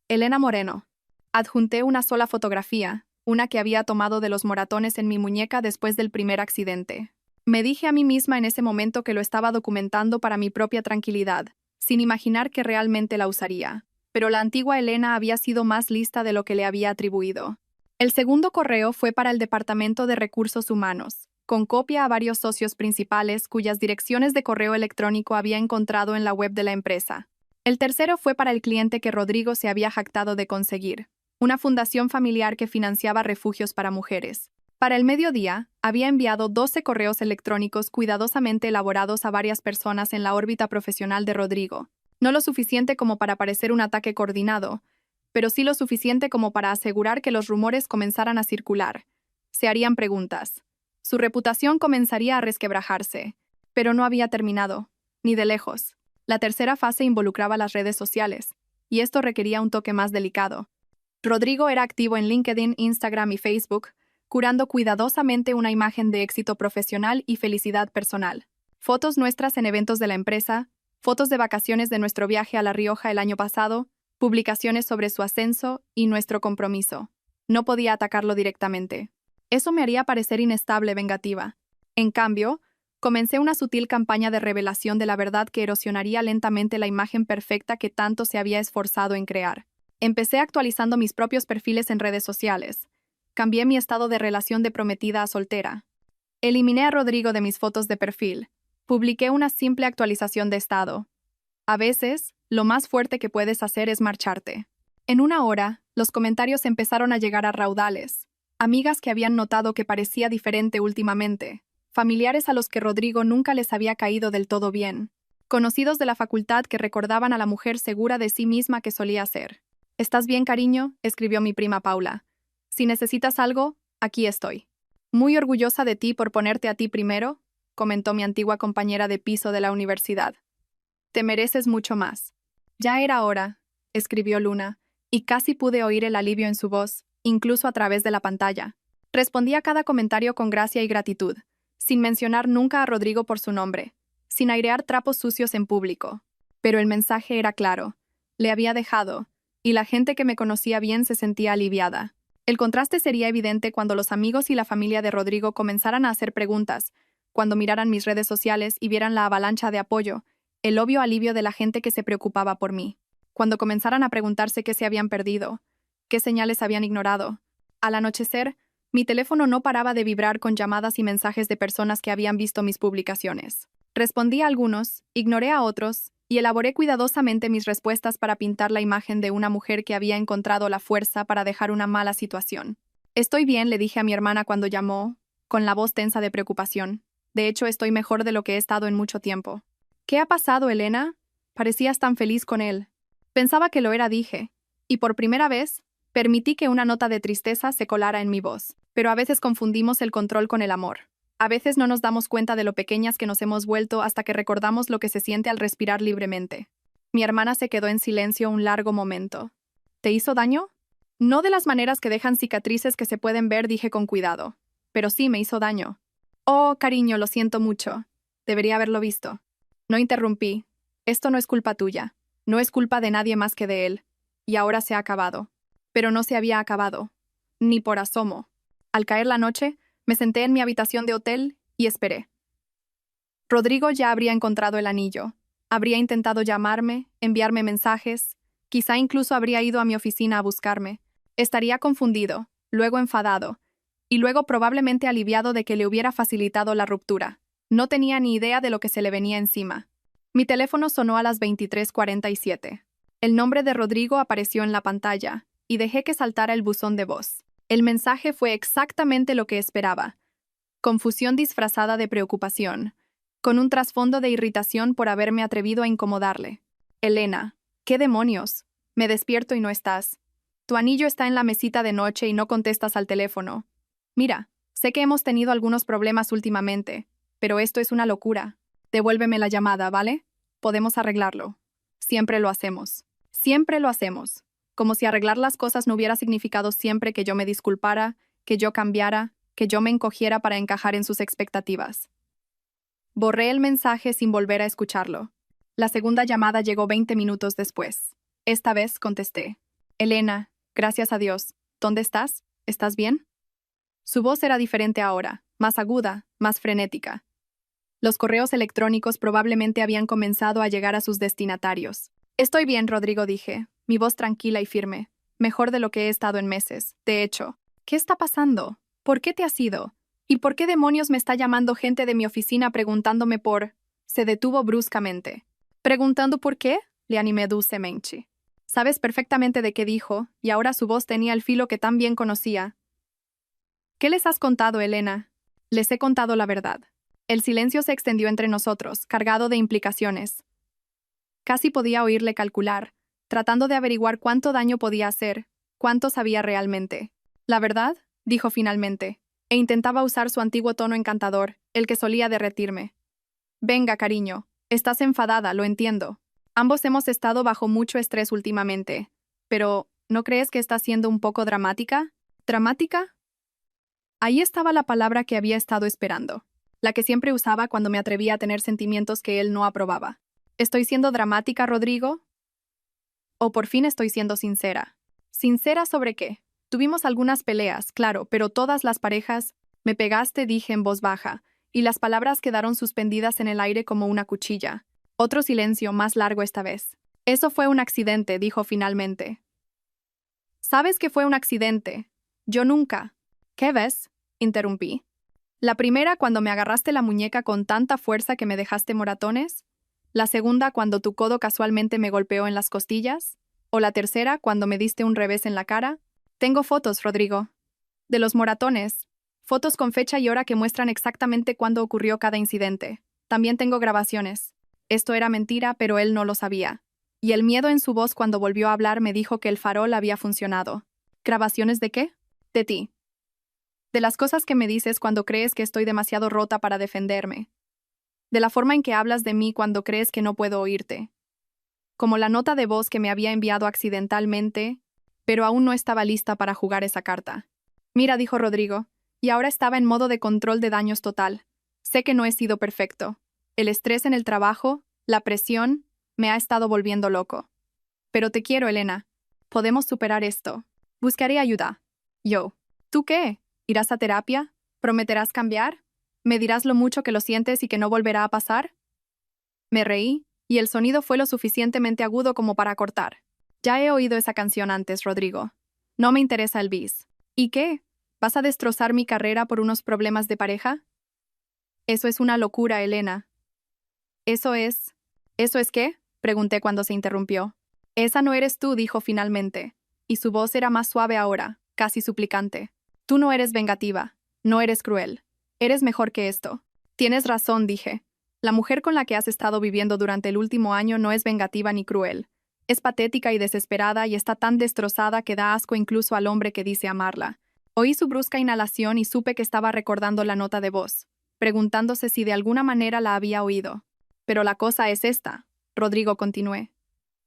[SPEAKER 1] Elena Moreno. Adjunté una sola fotografía, una que había tomado de los moratones en mi muñeca después del primer accidente. Me dije a mí misma en ese momento que lo estaba documentando para mi propia tranquilidad, sin imaginar que realmente la usaría. Pero la antigua Elena había sido más lista de lo que le había atribuido. El segundo correo fue para el Departamento de Recursos Humanos, con copia a varios socios principales cuyas direcciones de correo electrónico había encontrado en la web de la empresa. El tercero fue para el cliente que Rodrigo se había jactado de conseguir, una fundación familiar que financiaba refugios para mujeres. Para el mediodía, había enviado 12 correos electrónicos cuidadosamente elaborados a varias personas en la órbita profesional de Rodrigo. No lo suficiente como para parecer un ataque coordinado, pero sí lo suficiente como para asegurar que los rumores comenzaran a circular. Se harían preguntas. Su reputación comenzaría a resquebrajarse, pero no había terminado, ni de lejos. La tercera fase involucraba las redes sociales, y esto requería un toque más delicado. Rodrigo era activo en LinkedIn, Instagram y Facebook, curando cuidadosamente una imagen de éxito profesional y felicidad personal. Fotos nuestras en eventos de la empresa, fotos de vacaciones de nuestro viaje a La Rioja el año pasado, publicaciones sobre su ascenso y nuestro compromiso. No podía atacarlo directamente. Eso me haría parecer inestable, vengativa. En cambio, comencé una sutil campaña de revelación de la verdad que erosionaría lentamente la imagen perfecta que tanto se había esforzado en crear. Empecé actualizando mis propios perfiles en redes sociales. Cambié mi estado de relación de prometida a soltera. Eliminé a Rodrigo de mis fotos de perfil. Publiqué una simple actualización de estado. A veces, lo más fuerte que puedes hacer es marcharte. En una hora, los comentarios empezaron a llegar a raudales. Amigas que habían notado que parecía diferente últimamente. Familiares a los que Rodrigo nunca les había caído del todo bien. Conocidos de la facultad que recordaban a la mujer segura de sí misma que solía ser. «¿Estás bien, cariño?», escribió mi prima Paula. «Si necesitas algo, aquí estoy». «Muy orgullosa de ti por ponerte a ti primero», comentó mi antigua compañera de piso de la universidad. «Te mereces mucho más». «Ya era hora», escribió Luna, y casi pude oír el alivio en su voz, incluso a través de la pantalla. Respondí a cada comentario con gracia y gratitud, sin mencionar nunca a Rodrigo por su nombre, sin airear trapos sucios en público. Pero el mensaje era claro. Le había dejado, y la gente que me conocía bien se sentía aliviada. El contraste sería evidente cuando los amigos y la familia de Rodrigo comenzaran a hacer preguntas, cuando miraran mis redes sociales y vieran la avalancha de apoyo, el obvio alivio de la gente que se preocupaba por mí. Cuando comenzaran a preguntarse qué se habían perdido, qué señales habían ignorado. Al anochecer, mi teléfono no paraba de vibrar con llamadas y mensajes de personas que habían visto mis publicaciones. Respondí a algunos, ignoré a otros, y elaboré cuidadosamente mis respuestas para pintar la imagen de una mujer que había encontrado la fuerza para dejar una mala situación. «Estoy bien», le dije a mi hermana cuando llamó, con la voz tensa de preocupación. «De hecho, estoy mejor de lo que he estado en mucho tiempo». «¿Qué ha pasado, Elena? Parecías tan feliz con él». «Pensaba que lo era», dije, y por primera vez, permití que una nota de tristeza se colara en mi voz. Pero a veces confundimos el control con el amor. A veces no nos damos cuenta de lo pequeñas que nos hemos vuelto hasta que recordamos lo que se siente al respirar libremente. Mi hermana se quedó en silencio un largo momento. «¿Te hizo daño?» «No de las maneras que dejan cicatrices que se pueden ver», dije con cuidado. «Pero sí me hizo daño». «Oh, cariño, lo siento mucho. Debería haberlo visto». No interrumpí. «Esto no es culpa tuya. No es culpa de nadie más que de él. Y ahora se ha acabado». Pero no se había acabado. Ni por asomo. Al caer la noche, me senté en mi habitación de hotel y esperé. Rodrigo ya habría encontrado el anillo. Habría intentado llamarme, enviarme mensajes, quizá incluso habría ido a mi oficina a buscarme. Estaría confundido, luego enfadado, y luego probablemente aliviado de que le hubiera facilitado la ruptura. No tenía ni idea de lo que se le venía encima. Mi teléfono sonó a las 23:47. El nombre de Rodrigo apareció en la pantalla, y dejé que saltara el buzón de voz. El mensaje fue exactamente lo que esperaba. Confusión disfrazada de preocupación, con un trasfondo de irritación por haberme atrevido a incomodarle. Elena, ¿qué demonios? Me despierto y no estás. Tu anillo está en la mesita de noche y no contestas al teléfono. Mira, sé que hemos tenido algunos problemas últimamente, pero esto es una locura. Devuélveme la llamada, ¿vale? Podemos arreglarlo. Siempre lo hacemos. Siempre lo hacemos. Como si arreglar las cosas no hubiera significado siempre que yo me disculpara, que yo cambiara, que yo me encogiera para encajar en sus expectativas. Borré el mensaje sin volver a escucharlo. La segunda llamada llegó 20 minutos después. Esta vez contesté. Elena, gracias a Dios. ¿Dónde estás? ¿Estás bien? Su voz era diferente ahora, más aguda, más frenética. Los correos electrónicos probablemente habían comenzado a llegar a sus destinatarios. Estoy bien, Rodrigo, dije, mi voz tranquila y firme. Mejor de lo que he estado en meses. De hecho, ¿qué está pasando? ¿Por qué te has ido? ¿Y por qué demonios me está llamando gente de mi oficina preguntándome por...? Se detuvo bruscamente. ¿Preguntando por qué? Le animé dulcemente. Sabes perfectamente de qué dijo, y ahora su voz tenía el filo que tan bien conocía. ¿Qué les has contado, Elena? Les he contado la verdad. El silencio se extendió entre nosotros, cargado de implicaciones. Casi podía oírle calcular, tratando de averiguar cuánto daño podía hacer, cuánto sabía realmente. La verdad, dijo finalmente, e intentaba usar su antiguo tono encantador, el que solía derretirme. Venga, cariño, estás enfadada, lo entiendo. Ambos hemos estado bajo mucho estrés últimamente, pero ¿no crees que está siendo un poco dramática? ¿Dramática? Ahí estaba la palabra que había estado esperando, la que siempre usaba cuando me atrevía a tener sentimientos que él no aprobaba. ¿Estoy siendo dramática, Rodrigo? ¿O por fin estoy siendo sincera? ¿Sincera sobre qué? Tuvimos algunas peleas, claro, pero todas las parejas... Me pegaste, dije en voz baja, y las palabras quedaron suspendidas en el aire como una cuchilla. Otro silencio, más largo esta vez. Eso fue un accidente, dijo finalmente. ¿Sabes que fue un accidente? Yo nunca. ¿Qué ves? Interrumpí. La primera cuando me agarraste la muñeca con tanta fuerza que me dejaste moratones. La segunda cuando tu codo casualmente me golpeó en las costillas. O la tercera cuando me diste un revés en la cara. Tengo fotos, Rodrigo. De los moratones. Fotos con fecha y hora que muestran exactamente cuándo ocurrió cada incidente. También tengo grabaciones. Esto era mentira, pero él no lo sabía. Y el miedo en su voz cuando volvió a hablar me dijo que el farol había funcionado. ¿Grabaciones de qué? De ti. De las cosas que me dices cuando crees que estoy demasiado rota para defenderme. De la forma en que hablas de mí cuando crees que no puedo oírte. Como la nota de voz que me había enviado accidentalmente, pero aún no estaba lista para jugar esa carta. Mira, dijo Rodrigo, y ahora estaba en modo de control de daños total. Sé que no he sido perfecto. El estrés en el trabajo, la presión, me ha estado volviendo loco. Pero te quiero, Elena. Podemos superar esto. Buscaré ayuda. Yo. ¿Tú qué? ¿Irás a terapia? ¿Prometerás cambiar? ¿Me dirás lo mucho que lo sientes y que no volverá a pasar? Me reí, y el sonido fue lo suficientemente agudo como para cortar. Ya he oído esa canción antes, Rodrigo. No me interesa el bis. ¿Y qué? ¿Vas a destrozar mi carrera por unos problemas de pareja? Eso es una locura, Elena. ¿Eso es qué? Pregunté cuando se interrumpió. Esa no eres tú, dijo finalmente, y su voz era más suave ahora, casi suplicante. Tú no eres vengativa, no eres cruel. Eres mejor que esto. Tienes razón, dije. La mujer con la que has estado viviendo durante el último año no es vengativa ni cruel. Es patética y desesperada y está tan destrozada que da asco incluso al hombre que dice amarla. Oí su brusca inhalación y supe que estaba recordando la nota de voz, preguntándose si de alguna manera la había oído. Pero la cosa es esta, Rodrigo continué.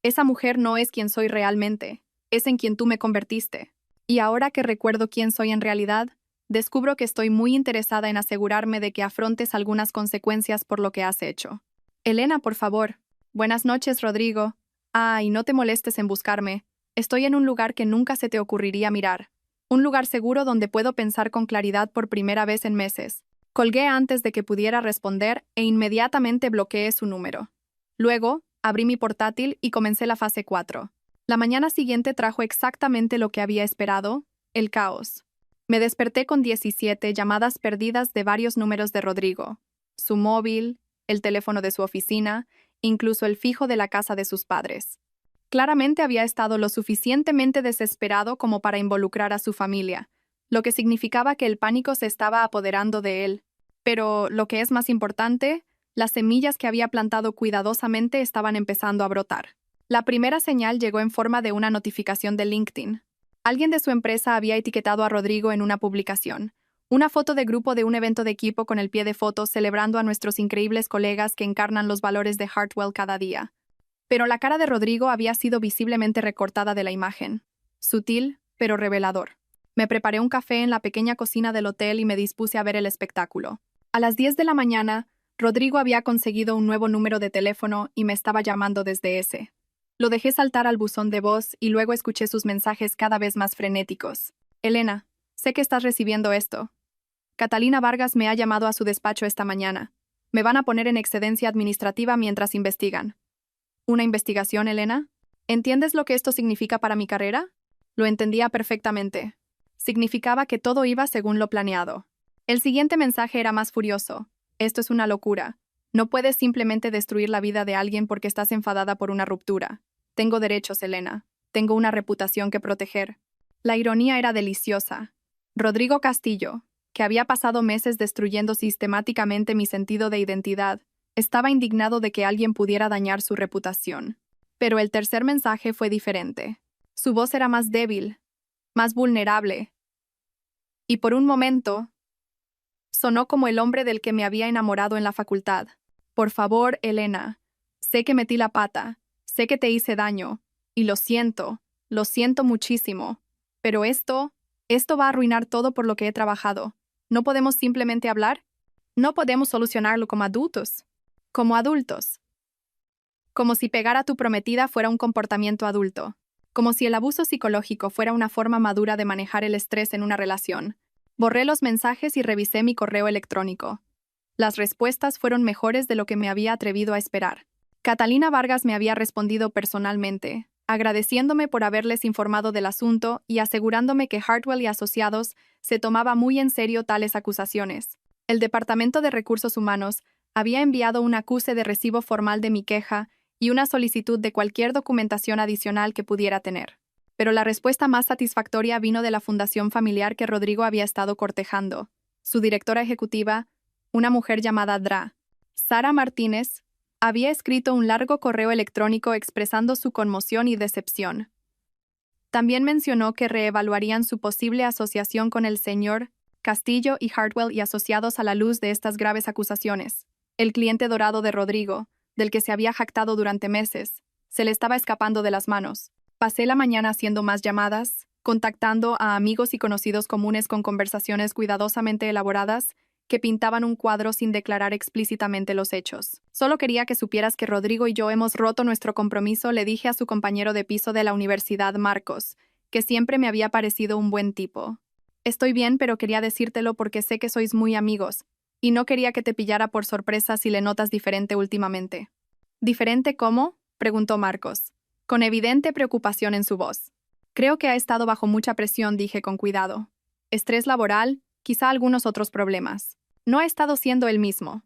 [SPEAKER 1] Esa mujer no es quien soy realmente, es en quien tú me convertiste. Y ahora que recuerdo quién soy en realidad, descubro que estoy muy interesada en asegurarme de que afrontes algunas consecuencias por lo que has hecho. Elena, por favor. Buenas noches, Rodrigo. Y no te molestes en buscarme. Estoy en un lugar que nunca se te ocurriría mirar. Un lugar seguro donde puedo pensar con claridad por primera vez en meses. Colgué antes de que pudiera responder e inmediatamente bloqueé su número. Luego, abrí mi portátil y comencé la fase 4. La mañana siguiente trajo exactamente lo que había esperado, el caos. Me desperté con 17 llamadas perdidas de varios números de Rodrigo. Su móvil, el teléfono de su oficina, incluso el fijo de la casa de sus padres. Claramente había estado lo suficientemente desesperado como para involucrar a su familia, lo que significaba que el pánico se estaba apoderando de él. Pero, lo que es más importante, las semillas que había plantado cuidadosamente estaban empezando a brotar. La primera señal llegó en forma de una notificación de LinkedIn. Alguien de su empresa había etiquetado a Rodrigo en una publicación. Una foto de grupo de un evento de equipo con el pie de fotos celebrando a nuestros increíbles colegas que encarnan los valores de Hartwell cada día. Pero la cara de Rodrigo había sido visiblemente recortada de la imagen. Sutil, pero revelador. Me preparé un café en la pequeña cocina del hotel y me dispuse a ver el espectáculo. A las 10 de la mañana, Rodrigo había conseguido un nuevo número de teléfono y me estaba llamando desde ese. Lo dejé saltar al buzón de voz y luego escuché sus mensajes cada vez más frenéticos. Elena, sé que estás recibiendo esto. Catalina Vargas me ha llamado a su despacho esta mañana. Me van a poner en excedencia administrativa mientras investigan. ¿Una investigación, Elena? ¿Entiendes lo que esto significa para mi carrera? Lo entendía perfectamente. Significaba que todo iba según lo planeado. El siguiente mensaje era más furioso. Esto es una locura. No puedes simplemente destruir la vida de alguien porque estás enfadada por una ruptura. Tengo derechos, Elena. Tengo una reputación que proteger. La ironía era deliciosa. Rodrigo Castillo, que había pasado meses destruyendo sistemáticamente mi sentido de identidad, estaba indignado de que alguien pudiera dañar su reputación. Pero el tercer mensaje fue diferente. Su voz era más débil, más vulnerable. Y por un momento, sonó como el hombre del que me había enamorado en la facultad. Por favor, Elena, sé que metí la pata, sé que te hice daño, y lo siento muchísimo. Pero esto va a arruinar todo por lo que he trabajado. ¿No podemos simplemente hablar? No podemos solucionarlo como adultos. Como adultos. Como si pegar a tu prometida fuera un comportamiento adulto. Como si el abuso psicológico fuera una forma madura de manejar el estrés en una relación. Borré los mensajes y revisé mi correo electrónico. Las respuestas fueron mejores de lo que me había atrevido a esperar. Catalina Vargas me había respondido personalmente, agradeciéndome por haberles informado del asunto y asegurándome que Hartwell y Asociados se tomaba muy en serio tales acusaciones. El Departamento de Recursos Humanos había enviado un acuse de recibo formal de mi queja y una solicitud de cualquier documentación adicional que pudiera tener. Pero la respuesta más satisfactoria vino de la fundación familiar que Rodrigo había estado cortejando. Su directora ejecutiva, una mujer llamada Dra. Sara Martínez, había escrito un largo correo electrónico expresando su conmoción y decepción. También mencionó que reevaluarían su posible asociación con el señor Castillo y Hartwell y Asociados a la luz de estas graves acusaciones. El cliente dorado de Rodrigo, del que se había jactado durante meses, se le estaba escapando de las manos. Pasé la mañana haciendo más llamadas, contactando a amigos y conocidos comunes con conversaciones cuidadosamente elaboradas que pintaban un cuadro sin declarar explícitamente los hechos. Solo quería que supieras que Rodrigo y yo hemos roto nuestro compromiso, le dije a su compañero de piso de la universidad, Marcos, que siempre me había parecido un buen tipo. Estoy bien, pero quería decírtelo porque sé que sois muy amigos, y no quería que te pillara por sorpresa si le notas diferente últimamente. ¿Diferente cómo?, preguntó Marcos, con evidente preocupación en su voz. Creo que ha estado bajo mucha presión, dije con cuidado. Estrés laboral, quizá algunos otros problemas. No ha estado siendo el mismo.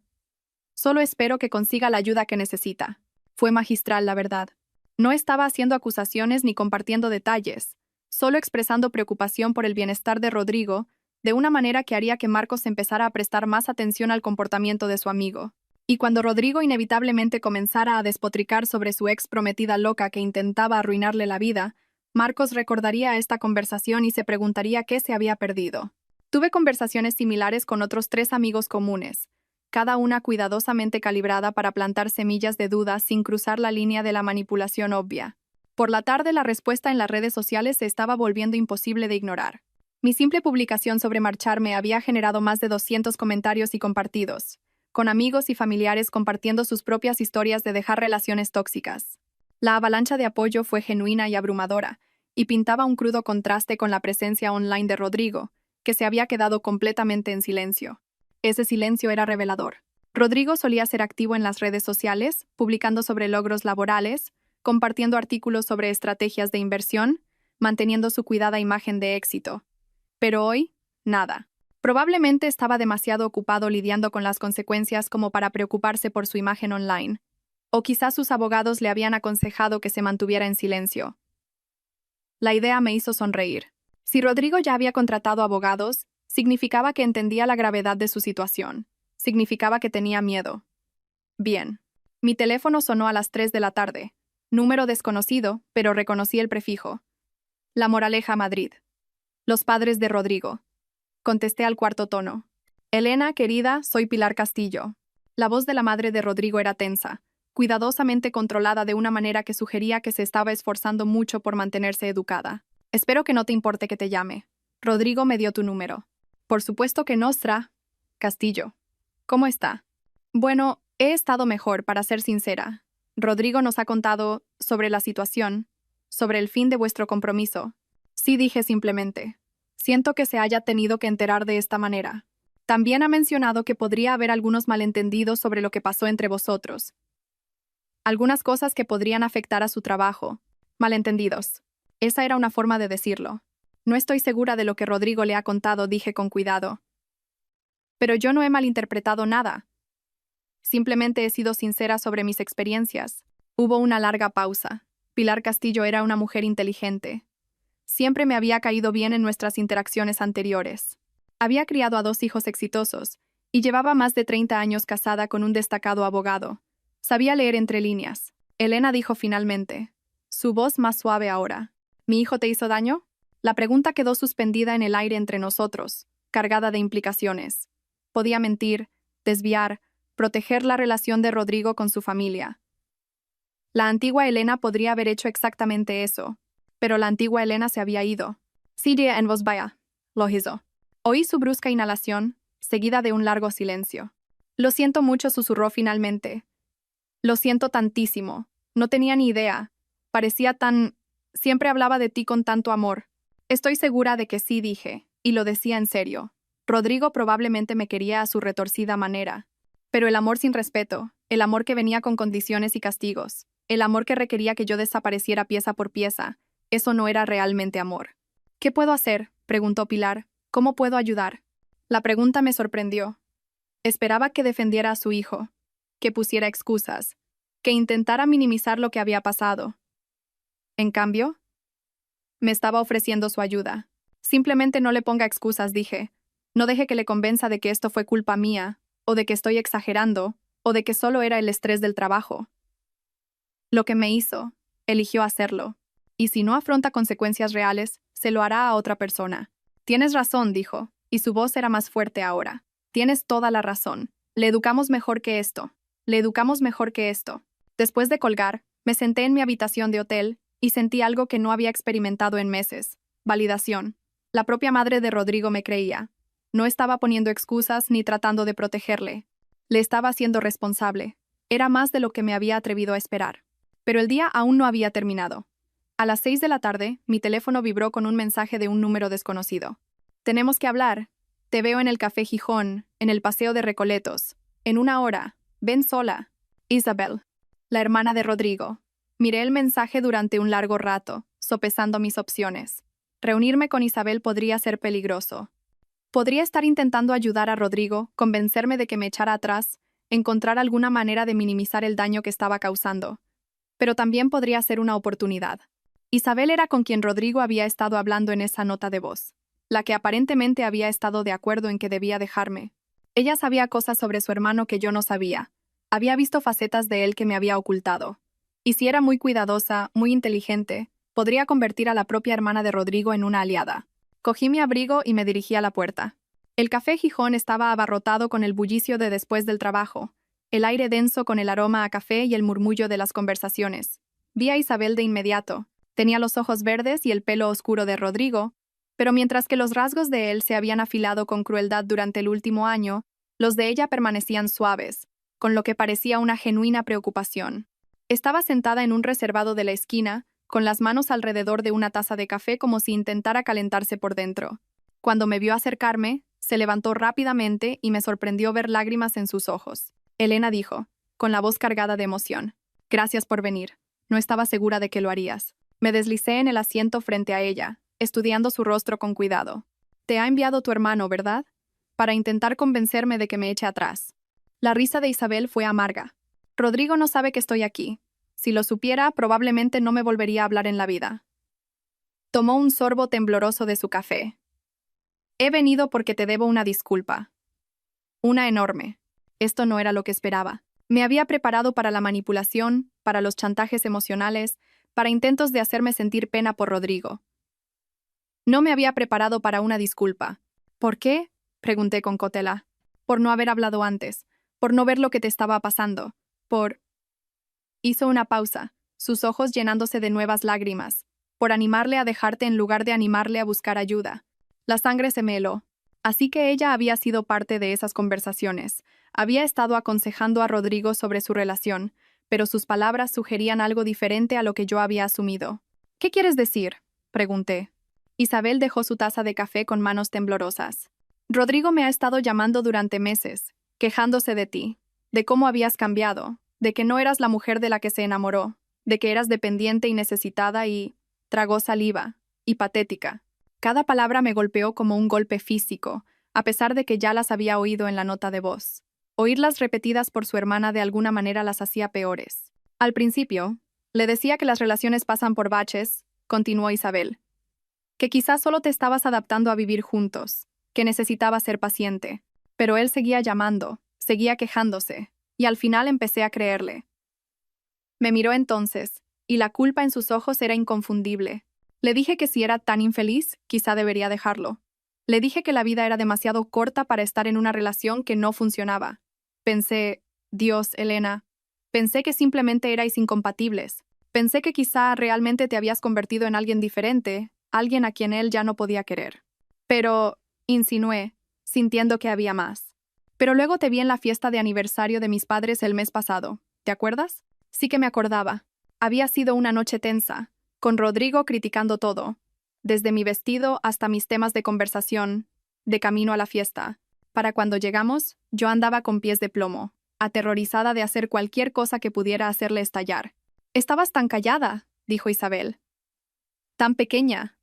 [SPEAKER 1] Solo espero que consiga la ayuda que necesita. Fue magistral, la verdad. No estaba haciendo acusaciones ni compartiendo detalles, solo expresando preocupación por el bienestar de Rodrigo, de una manera que haría que Marcos empezara a prestar más atención al comportamiento de su amigo. Y cuando Rodrigo inevitablemente comenzara a despotricar sobre su ex prometida loca que intentaba arruinarle la vida, Marcos recordaría esta conversación y se preguntaría qué se había perdido. Tuve conversaciones similares con otros 3 amigos comunes, cada una cuidadosamente calibrada para plantar semillas de dudas sin cruzar la línea de la manipulación obvia. Por la tarde la respuesta en las redes sociales se estaba volviendo imposible de ignorar. Mi simple publicación sobre marcharme había generado más de 200 comentarios y compartidos, con amigos y familiares compartiendo sus propias historias de dejar relaciones tóxicas. La avalancha de apoyo fue genuina y abrumadora, y pintaba un crudo contraste con la presencia online de Rodrigo, que se había quedado completamente en silencio. Ese silencio era revelador. Rodrigo solía ser activo en las redes sociales, publicando sobre logros laborales, compartiendo artículos sobre estrategias de inversión, manteniendo su cuidada imagen de éxito. Pero hoy, nada. Probablemente estaba demasiado ocupado lidiando con las consecuencias como para preocuparse por su imagen online. O quizás sus abogados le habían aconsejado que se mantuviera en silencio. La idea me hizo sonreír. Si Rodrigo ya había contratado abogados, significaba que entendía la gravedad de su situación. Significaba que tenía miedo. Bien. Mi teléfono sonó a las 3 de la tarde. Número desconocido, pero reconocí el prefijo. La Moraleja, Madrid. Los padres de Rodrigo. Contesté al cuarto tono. Elena, querida, soy Pilar Castillo. La voz de la madre de Rodrigo era tensa, cuidadosamente controlada de una manera que sugería que se estaba esforzando mucho por mantenerse educada. Espero que no te importe que te llame. Rodrigo me dio tu número. Por supuesto que no, Sra. Castillo. ¿Cómo está? Bueno, he estado mejor, para ser sincera. Rodrigo nos ha contado sobre la situación, sobre el fin de vuestro compromiso. Sí, dije simplemente. Siento que se haya tenido que enterar de esta manera. También ha mencionado que podría haber algunos malentendidos sobre lo que pasó entre vosotros. Algunas cosas que podrían afectar a su trabajo. Malentendidos. Esa era una forma de decirlo. No estoy segura de lo que Rodrigo le ha contado, dije con cuidado. Pero yo no he malinterpretado nada. Simplemente he sido sincera sobre mis experiencias. Hubo una larga pausa. Pilar Castillo era una mujer inteligente. Siempre me había caído bien en nuestras interacciones anteriores. Había criado a 2 hijos exitosos y llevaba más de 30 años casada con un destacado abogado. Sabía leer entre líneas. Elena dijo finalmente, su voz más suave ahora. ¿Mi hijo te hizo daño? La pregunta quedó suspendida en el aire entre nosotros, cargada de implicaciones. Podía mentir, desviar, proteger la relación de Rodrigo con su familia. La antigua Elena podría haber hecho exactamente eso, pero la antigua Elena se había ido. Siria en voz baja, lo hizo. Oí su brusca inhalación, seguida de un largo silencio. Lo siento mucho, susurró finalmente. Lo siento tantísimo. No tenía ni idea. Parecía tan... Siempre hablaba de ti con tanto amor. Estoy segura de que sí, dije, y lo decía en serio. Rodrigo probablemente me quería a su retorcida manera. Pero el amor sin respeto, el amor que venía con condiciones y castigos, el amor que requería que yo desapareciera pieza por pieza, eso no era realmente amor. ¿Qué puedo hacer?, preguntó Pilar. ¿Cómo puedo ayudar? La pregunta me sorprendió. Esperaba que defendiera a su hijo, que pusiera excusas, que intentara minimizar lo que había pasado. En cambio, me estaba ofreciendo su ayuda. Simplemente no le ponga excusas, dije. No deje que le convenza de que esto fue culpa mía, o de que estoy exagerando, o de que solo era el estrés del trabajo. Lo que me hizo, eligió hacerlo. Y si no afronta consecuencias reales, se lo hará a otra persona. Tienes razón, dijo, y su voz era más fuerte ahora. Tienes toda la razón. Le educamos mejor que esto. Le educamos mejor que esto. Después de colgar, me senté en mi habitación de hotel y sentí algo que no había experimentado en meses. Validación. La propia madre de Rodrigo me creía. No estaba poniendo excusas ni tratando de protegerle. Le estaba haciendo responsable. Era más de lo que me había atrevido a esperar. Pero el día aún no había terminado. A las 6 de la tarde, mi teléfono vibró con un mensaje de un número desconocido. Tenemos que hablar. Te veo en el Café Gijón, en el Paseo de Recoletos. En 1 hora. Ven sola. Isabel. La hermana de Rodrigo. Miré el mensaje durante un largo rato, sopesando mis opciones. Reunirme con Isabel podría ser peligroso. Podría estar intentando ayudar a Rodrigo, convencerme de que me echara atrás, encontrar alguna manera de minimizar el daño que estaba causando. Pero también podría ser una oportunidad. Isabel era con quien Rodrigo había estado hablando en esa nota de voz, la que aparentemente había estado de acuerdo en que debía dejarme. Ella sabía cosas sobre su hermano que yo no sabía. Había visto facetas de él que me había ocultado. Y si era muy cuidadosa, muy inteligente, podría convertir a la propia hermana de Rodrigo en una aliada. Cogí mi abrigo y me dirigí a la puerta. El Café Gijón estaba abarrotado con el bullicio de después del trabajo, el aire denso con el aroma a café y el murmullo de las conversaciones. Vi a Isabel de inmediato. Tenía los ojos verdes y el pelo oscuro de Rodrigo, pero mientras que los rasgos de él se habían afilado con crueldad durante el último año, los de ella permanecían suaves, con lo que parecía una genuina preocupación. Estaba sentada en un reservado de la esquina, con las manos alrededor de una taza de café como si intentara calentarse por dentro. Cuando me vio acercarme, se levantó rápidamente y me sorprendió ver lágrimas en sus ojos. Elena dijo, con la voz cargada de emoción, «Gracias por venir. No estaba segura de que lo harías». Me deslicé en el asiento frente a ella, estudiando su rostro con cuidado. «Te ha enviado tu hermano, ¿verdad? Para intentar convencerme de que me eche atrás». La risa de Isabel fue amarga. «Rodrigo no sabe que estoy aquí. Si lo supiera, probablemente no me volvería a hablar en la vida». Tomó un sorbo tembloroso de su café. «He venido porque te debo una disculpa. Una enorme». Esto no era lo que esperaba. Me había preparado para la manipulación, para los chantajes emocionales, para intentos de hacerme sentir pena por Rodrigo. No me había preparado para una disculpa. «¿Por qué?», pregunté con cautela. «Por no haber hablado antes, por no ver lo que te estaba pasando, por...». Hizo una pausa, sus ojos llenándose de nuevas lágrimas, por animarle a dejarte en lugar de animarle a buscar ayuda. La sangre se me heló. Así que ella había sido parte de esas conversaciones. Había estado aconsejando a Rodrigo sobre su relación, pero sus palabras sugerían algo diferente a lo que yo había asumido. «¿Qué quieres decir?», pregunté. Isabel dejó su taza de café con manos temblorosas. «Rodrigo me ha estado llamando durante meses, quejándose de ti, de cómo habías cambiado, de que no eras la mujer de la que se enamoró, de que eras dependiente y necesitada y...». Tragó saliva, y patética. Cada palabra me golpeó como un golpe físico, a pesar de que ya las había oído en la nota de voz. Oírlas repetidas por su hermana de alguna manera las hacía peores. «Al principio, le decía que las relaciones pasan por baches», continuó Isabel. «Que quizás solo te estabas adaptando a vivir juntos, que necesitabas ser paciente. Pero él seguía llamando, seguía quejándose, y al final empecé a creerle». Me miró entonces, y la culpa en sus ojos era inconfundible. Le dije que si era tan infeliz, quizá debería dejarlo. Le dije que la vida era demasiado corta para estar en una relación que no funcionaba. Pensé, Dios, Elena, pensé que simplemente erais incompatibles. Pensé que quizá realmente te habías convertido en alguien diferente, alguien a quien él ya no podía querer. Pero, insinué, sintiendo que había más. «Pero luego te vi en la fiesta de aniversario de mis padres el mes pasado. ¿Te acuerdas?» Sí que me acordaba. Había sido una noche tensa, con Rodrigo criticando todo, desde mi vestido hasta mis temas de conversación, de camino a la fiesta. Para cuando llegamos, yo andaba con pies de plomo, aterrorizada de hacer cualquier cosa que pudiera hacerle estallar. «Estabas tan callada», dijo Isabel. «Tan pequeña.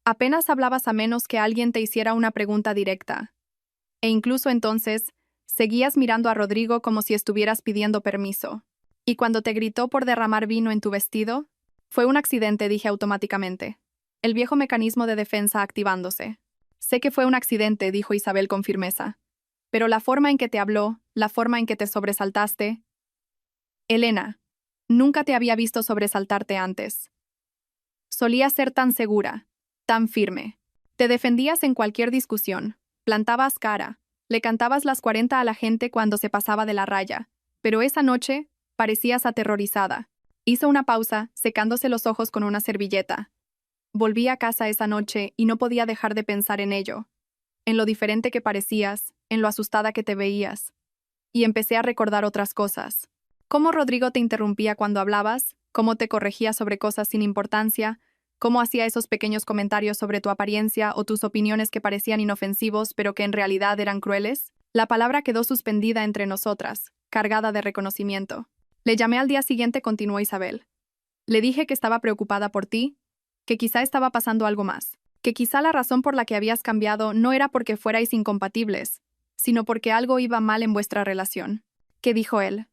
[SPEAKER 1] Apenas hablabas a menos que alguien te hiciera una pregunta directa. E incluso entonces, seguías mirando a Rodrigo como si estuvieras pidiendo permiso. Y cuando te gritó por derramar vino en tu vestido, fue un accidente», dije automáticamente. El viejo mecanismo de defensa activándose. «Sé que fue un accidente», dijo Isabel con firmeza. «Pero la forma en que te habló, la forma en que te sobresaltaste...». «Elena, nunca te había visto sobresaltarte antes. Solías ser tan segura, tan firme. Te defendías en cualquier discusión, plantabas cara, le cantabas las 40 a la gente cuando se pasaba de la raya, pero esa noche parecías aterrorizada». Hizo una pausa, secándose los ojos con una servilleta. «Volví a casa esa noche y no podía dejar de pensar en ello, en lo diferente que parecías, en lo asustada que te veías. Y empecé a recordar otras cosas. Cómo Rodrigo te interrumpía cuando hablabas, cómo te corregía sobre cosas sin importancia, cómo hacía esos pequeños comentarios sobre tu apariencia o tus opiniones que parecían inofensivos pero que en realidad eran crueles». La palabra quedó suspendida entre nosotras, cargada de reconocimiento. «Le llamé al día siguiente», continuó Isabel. «Le dije que estaba preocupada por ti, que quizá estaba pasando algo más, que quizá la razón por la que habías cambiado no era porque fuerais incompatibles, sino porque algo iba mal en vuestra relación». «¿Qué dijo él?».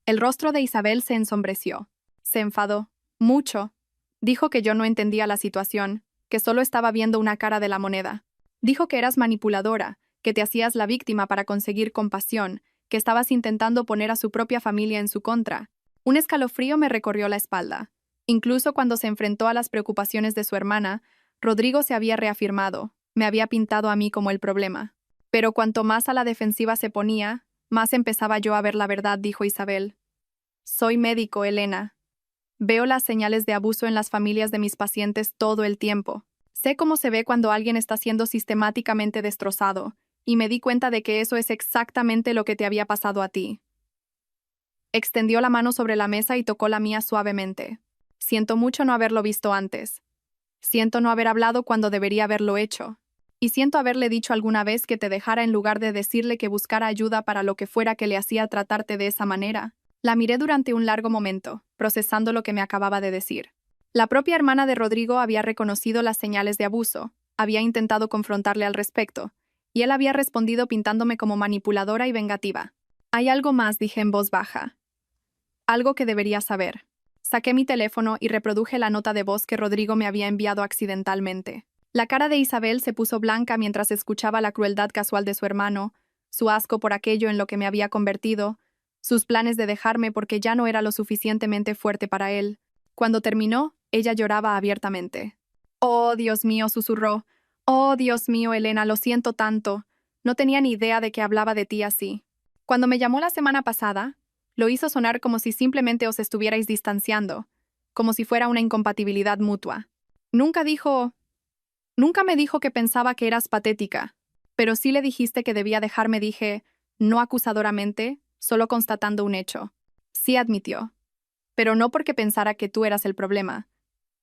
[SPEAKER 1] El rostro de Isabel se ensombreció. Se enfadó. Mucho. Dijo que yo no entendía la situación, que solo estaba viendo una cara de la moneda. Dijo que eras manipuladora, que te hacías la víctima para conseguir compasión, que estabas intentando poner a su propia familia en su contra. Un escalofrío me recorrió la espalda. Incluso cuando se enfrentó a las preocupaciones de su hermana, Rodrigo se había reafirmado, me había pintado a mí como el problema. Pero cuanto más a la defensiva se ponía, más empezaba yo a ver la verdad, dijo Isabel. «Soy médico, Elena. Veo las señales de abuso en las familias de mis pacientes todo el tiempo. Sé cómo se ve cuando alguien está siendo sistemáticamente destrozado, y me di cuenta de que eso es exactamente lo que te había pasado a ti». Extendió la mano sobre la mesa y tocó la mía suavemente. Siento mucho no haberlo visto antes. Siento no haber hablado cuando debería haberlo hecho. Y siento haberle dicho alguna vez que te dejara en lugar de decirle que buscara ayuda para lo que fuera que le hacía tratarte de esa manera. La miré durante un largo momento, procesando lo que me acababa de decir. La propia hermana de Rodrigo había reconocido las señales de abuso, había intentado confrontarle al respecto, y él había respondido pintándome como manipuladora y vengativa. Hay algo más, dije en voz baja. Algo que deberías saber. Saqué mi teléfono y reproduje la nota de voz que Rodrigo me había enviado accidentalmente. La cara de Isabel se puso blanca mientras escuchaba la crueldad casual de su hermano, su asco por aquello en lo que me había convertido, sus planes de dejarme porque ya no era lo suficientemente fuerte para él. Cuando terminó, ella lloraba abiertamente. «Oh, Dios mío», susurró. «Oh, Dios mío, Elena, lo siento tanto. No tenía ni idea de que hablaba de ti así». Cuando me llamó la semana pasada, lo hizo sonar como si simplemente os estuvierais distanciando, como si fuera una incompatibilidad mutua. Nunca me dijo que pensaba que eras patética, pero sí le dijiste que debía dejarme, dije, no acusadoramente, solo constatando un hecho. Sí admitió. Pero no porque pensara que tú eras el problema.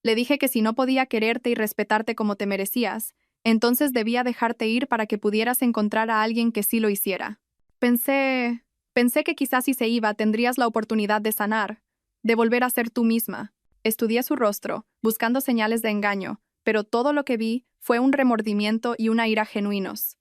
[SPEAKER 1] Le dije que si no podía quererte y respetarte como te merecías, entonces debía dejarte ir para que pudieras encontrar a alguien que sí lo hiciera. Pensé que quizás si se iba tendrías la oportunidad de sanar, de volver a ser tú misma. Estudié su rostro, buscando señales de engaño, pero todo lo que vi fue un remordimiento y una ira genuinos.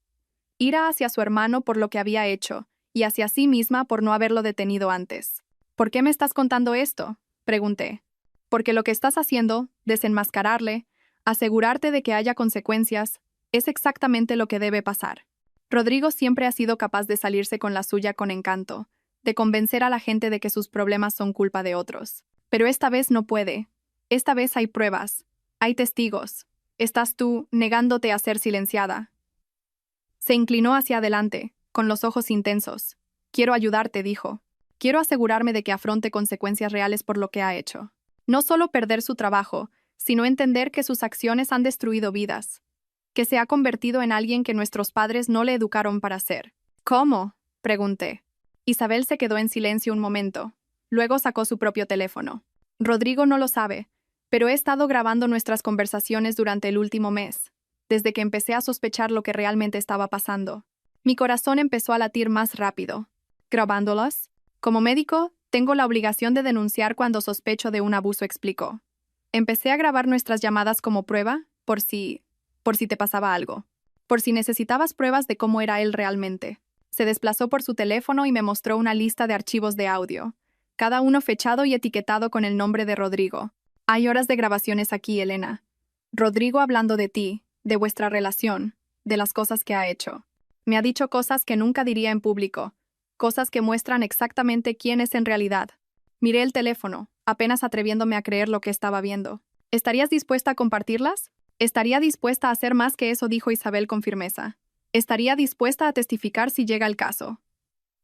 [SPEAKER 1] Ira hacia su hermano por lo que había hecho, y hacia sí misma por no haberlo detenido antes. «¿Por qué me estás contando esto?», pregunté. «Porque lo que estás haciendo, desenmascararle, asegurarte de que haya consecuencias, es exactamente lo que debe pasar». Rodrigo siempre ha sido capaz de salirse con la suya con encanto, de convencer a la gente de que sus problemas son culpa de otros. Pero esta vez no puede. Esta vez hay pruebas, hay testigos. Estás tú negándote a ser silenciada. Se inclinó hacia adelante, con los ojos intensos. «Quiero ayudarte», dijo. «Quiero asegurarme de que afronte consecuencias reales por lo que ha hecho. No solo perder su trabajo, sino entender que sus acciones han destruido vidas. Que se ha convertido en alguien que nuestros padres no le educaron para ser». «¿Cómo?», pregunté. Isabel se quedó en silencio un momento. Luego sacó su propio teléfono. «Rodrigo no lo sabe, pero he estado grabando nuestras conversaciones durante el último mes, desde que empecé a sospechar lo que realmente estaba pasando. Mi corazón empezó a latir más rápido. ¿Grabándolas? Como médico, tengo la obligación de denunciar cuando sospecho de un abuso», explicó. «Empecé a grabar nuestras llamadas como prueba, por si te pasaba algo. Por si necesitabas pruebas de cómo era él realmente». Se desplazó por su teléfono y me mostró una lista de archivos de audio, cada uno fechado y etiquetado con el nombre de Rodrigo. «Hay horas de grabaciones aquí, Elena. Rodrigo hablando de ti, de vuestra relación, de las cosas que ha hecho. Me ha dicho cosas que nunca diría en público, cosas que muestran exactamente quién es en realidad». Miré el teléfono, apenas atreviéndome a creer lo que estaba viendo. «¿Estarías dispuesta a compartirlas?» «Estaría dispuesta a hacer más que eso», dijo Isabel con firmeza. «Estaría dispuesta a testificar si llega el caso.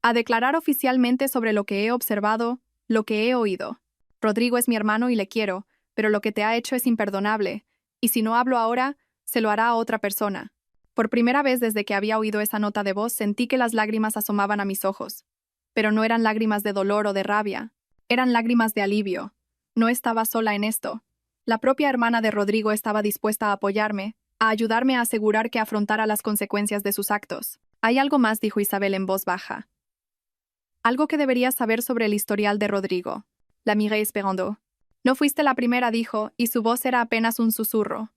[SPEAKER 1] A declarar oficialmente sobre lo que he observado, lo que he oído. Rodrigo es mi hermano y le quiero, pero lo que te ha hecho es imperdonable, y si no hablo ahora, se lo hará a otra persona». Por primera vez desde que había oído esa nota de voz sentí que las lágrimas asomaban a mis ojos. Pero no eran lágrimas de dolor o de rabia, eran lágrimas de alivio. No estaba sola en esto. La propia hermana de Rodrigo estaba dispuesta a apoyarme, a ayudarme a asegurar que afrontara las consecuencias de sus actos. «Hay algo más», dijo Isabel en voz baja. «Algo que deberías saber sobre el historial de Rodrigo». La miré esperando. «No fuiste la primera», dijo, y su voz era apenas un susurro.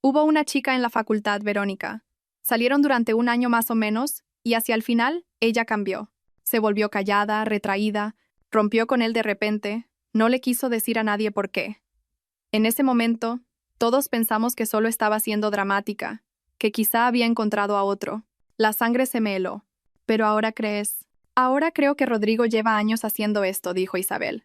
[SPEAKER 1] «Hubo una chica en la facultad, Verónica. Salieron durante un año más o menos, y hacia el final, ella cambió. Se volvió callada, retraída, rompió con él de repente, no le quiso decir a nadie por qué. En ese momento, todos pensamos que solo estaba siendo dramática, que quizá había encontrado a otro. La sangre se me heló. Pero ahora creo que Rodrigo lleva años haciendo esto», dijo Isabel.